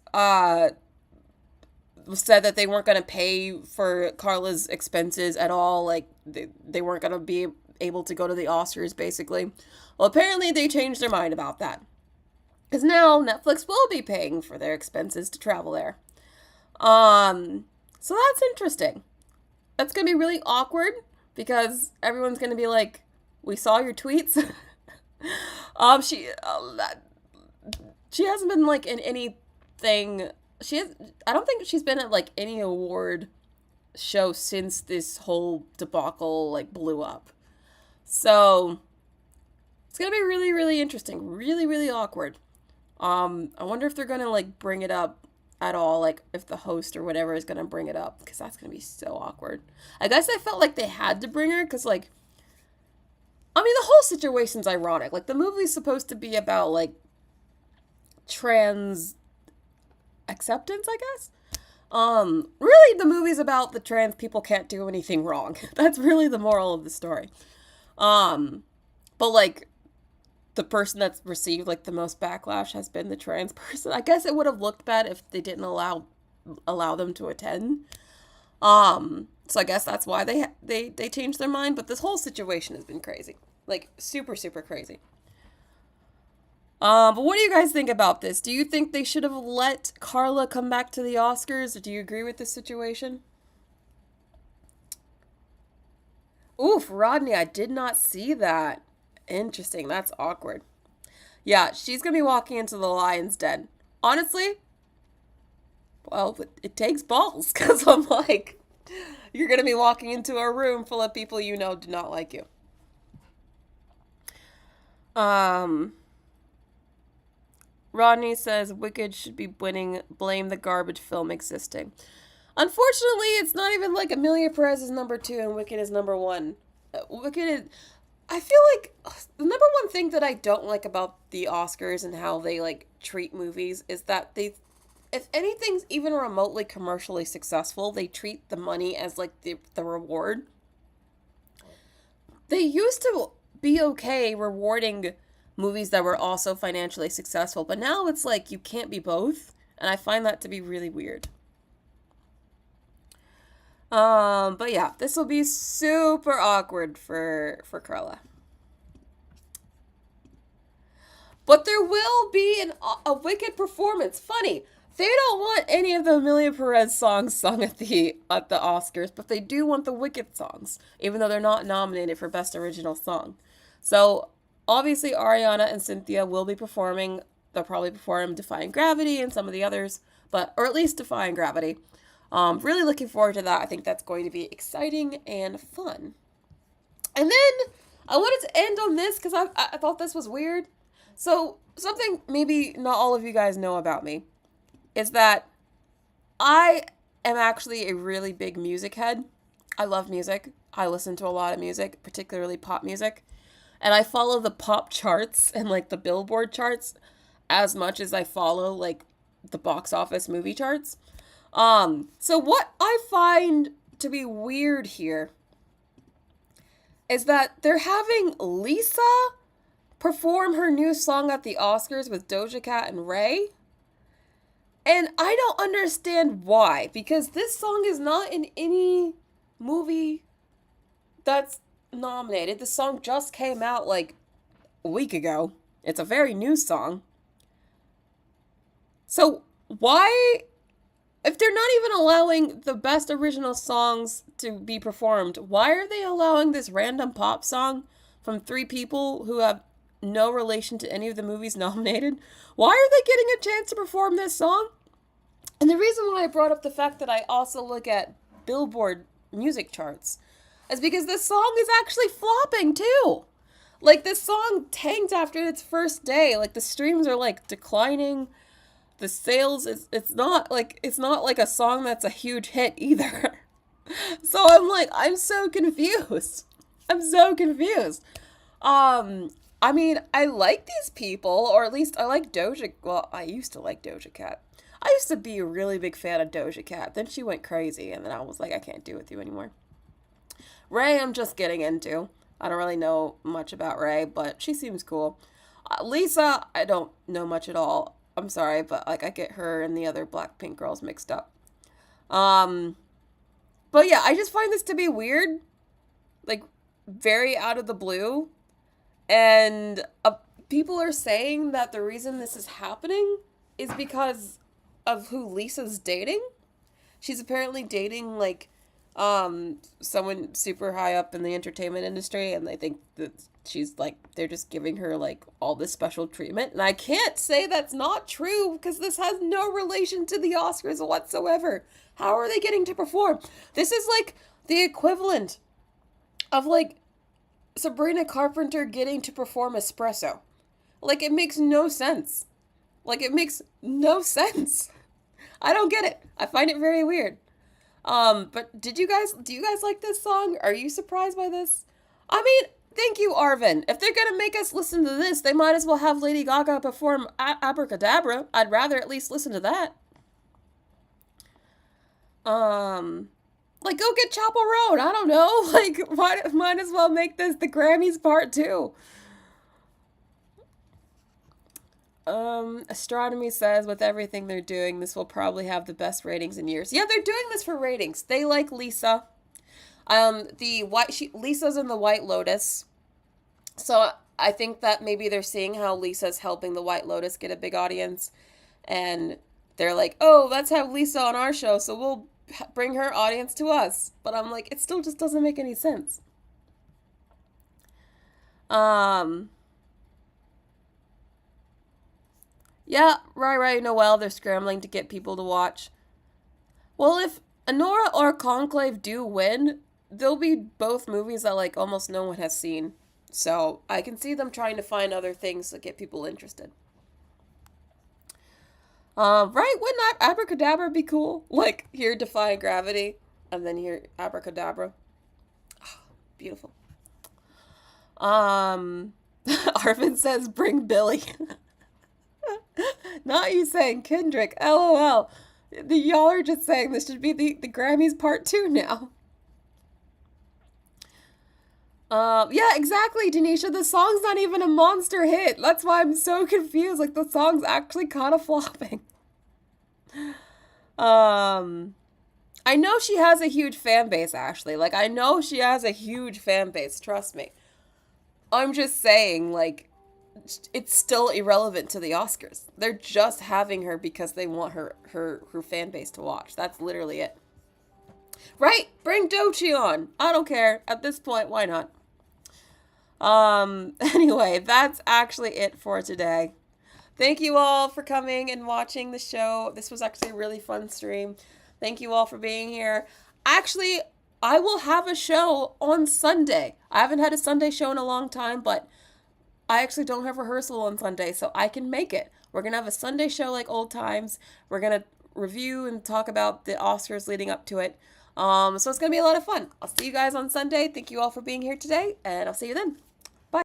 said that they weren't going to pay for Carla's expenses at all. Like, they weren't going to be able to go to the Oscars, basically. Well, apparently they changed their mind about that. Because now Netflix will be paying for their expenses to travel there. So that's interesting. That's going to be really awkward because everyone's going to be like, we saw your tweets. She hasn't been like in anything. I don't think she's been at like any award show since this whole debacle like blew up. So it's going to be really, really interesting. Really, really awkward. I wonder if they're going to like bring it up at all, like if the host or whatever is going to bring it up, because that's going to be so awkward. I guess I felt like they had to bring her because, like, I mean, the whole situation's ironic. Like, the movie's supposed to be about, like, trans acceptance, I guess. Really, the movie's about the trans people can't do anything wrong. That's really the moral of the story. But, like, the person that's received like the most backlash has been the trans person. I guess it would have looked bad if they didn't allow them to attend. So I guess that's why they changed their mind. But this whole situation has been crazy, like super, super crazy. But what do you guys think about this? Do you think they should have let Carla come back to the Oscars? Or do you agree with this situation? Oof, Rodney, I did not see that. Interesting. That's awkward. Yeah, she's going to be walking into the lion's den. Honestly, well, it takes balls because I'm like, you're going to be walking into a room full of people you know do not like you. Rodney says Wicked should be winning, blame the garbage film existing. Unfortunately, it's not even like Emilia Perez is number 2 and Wicked is number 1. Wicked is... I feel like the number one thing that I don't like about the Oscars and how they, like, treat movies is that they, if anything's even remotely commercially successful, they treat the money as, like, the reward. They used to be okay rewarding movies that were also financially successful, but now it's like you can't be both, and I find that to be really weird. But yeah, this will be super awkward for Carla. But there will be a Wicked performance. Funny, they don't want any of the Emilia Perez songs sung at the Oscars, but they do want the Wicked songs, even though they're not nominated for Best Original Song. So obviously Ariana and Cynthia will be performing. They'll probably perform Defying Gravity and some of the others, or at least Defying Gravity. Really looking forward to that. I think that's going to be exciting and fun. And then I wanted to end on this because I thought this was weird. So something maybe not all of you guys know about me is that I am actually a really big music head. I love music. I listen to a lot of music, particularly pop music. And I follow the pop charts and like the Billboard charts as much as I follow like the box office movie charts. So what I find to be weird here is that they're having Lisa perform her new song at the Oscars with Doja Cat and Ray. And I don't understand why, because this song is not in any movie that's nominated. The song just came out like a week ago. It's a very new song. So why, if they're not even allowing the best original songs to be performed, why are they allowing this random pop song from three people who have no relation to any of the movies nominated? Why are they getting a chance to perform this song? And the reason why I brought up the fact that I also look at Billboard music charts is because this song is actually flopping too. Like, this song tanked after its first day. Like, the streams are like declining. The sales it's not like a song that's a huge hit either. So I'm so confused. I'm so confused. I mean, I like these people, or at least I like Doja. Well, I used to like Doja Cat. I used to be a really big fan of Doja Cat. Then she went crazy, and then I was like, I can't do with you anymore. Ray, I'm just getting into. I don't really know much about Ray, but she seems cool. Lisa, I don't know much at all. I'm sorry, but like I get her and the other Blackpink girls mixed up. But yeah, I just find this to be weird. Like, very out of the blue. And people are saying that the reason this is happening is because of who Lisa's dating. She's apparently dating like someone super high up in the entertainment industry, and they think that she's like, they're just giving her like all this special treatment. And I can't say that's not true, because this has no relation to the Oscars whatsoever. How are they getting to perform? This is like the equivalent of like Sabrina Carpenter getting to perform Espresso. Like, it makes no sense. Like, it makes no sense. I don't get it. I find it very weird. But do you guys like this song? Are you surprised by this? I mean, thank you, Arvin. If they're gonna make us listen to this, they might as well have Lady Gaga perform Abracadabra. I'd rather at least listen to that. Like, go get Chapel Roan. I don't know. Like, might as well make this the Grammys part 2. Astronomy says with everything they're doing, this will probably have the best ratings in years. Yeah, they're doing this for ratings. They like Lisa. Lisa's in the White Lotus. So I think that maybe they're seeing how Lisa's helping the White Lotus get a big audience. And they're like, oh, let's have Lisa on our show, so we'll bring her audience to us. But I'm like, it still just doesn't make any sense. Yeah, right, Noelle, they're scrambling to get people to watch. Well, if Anora or Conclave do win, they'll be both movies that, like, almost no one has seen. So, I can see them trying to find other things to get people interested. Right, wouldn't Abracadabra be cool? Like, here, Defying Gravity, and then here, Abracadabra. Oh, beautiful. Arvin says, bring Billy. Not you saying Kendrick, LOL. Y'all are just saying this should be the Grammys part 2 now. Yeah, exactly, Denisha. The song's not even a monster hit. That's why I'm so confused. Like, the song's actually kind of flopping. I know she has a huge fan base, Ashley. Like, I know she has a huge fan base, trust me. I'm just saying, like, it's still irrelevant to the Oscars. They're just having her because they want her fan base to watch. That's literally it. Right? Bring Doechii on. I don't care. At this point, why not? Anyway, that's actually it for today. Thank you all for coming and watching the show. This was actually a really fun stream. Thank you all for being here. Actually, I will have a show on Sunday. I haven't had a Sunday show in a long time, but I actually don't have rehearsal on Sunday, so I can make it. We're going to have a Sunday show like old times. We're going to review and talk about the Oscars leading up to it. So it's going to be a lot of fun. I'll see you guys on Sunday. Thank you all for being here today, and I'll see you then.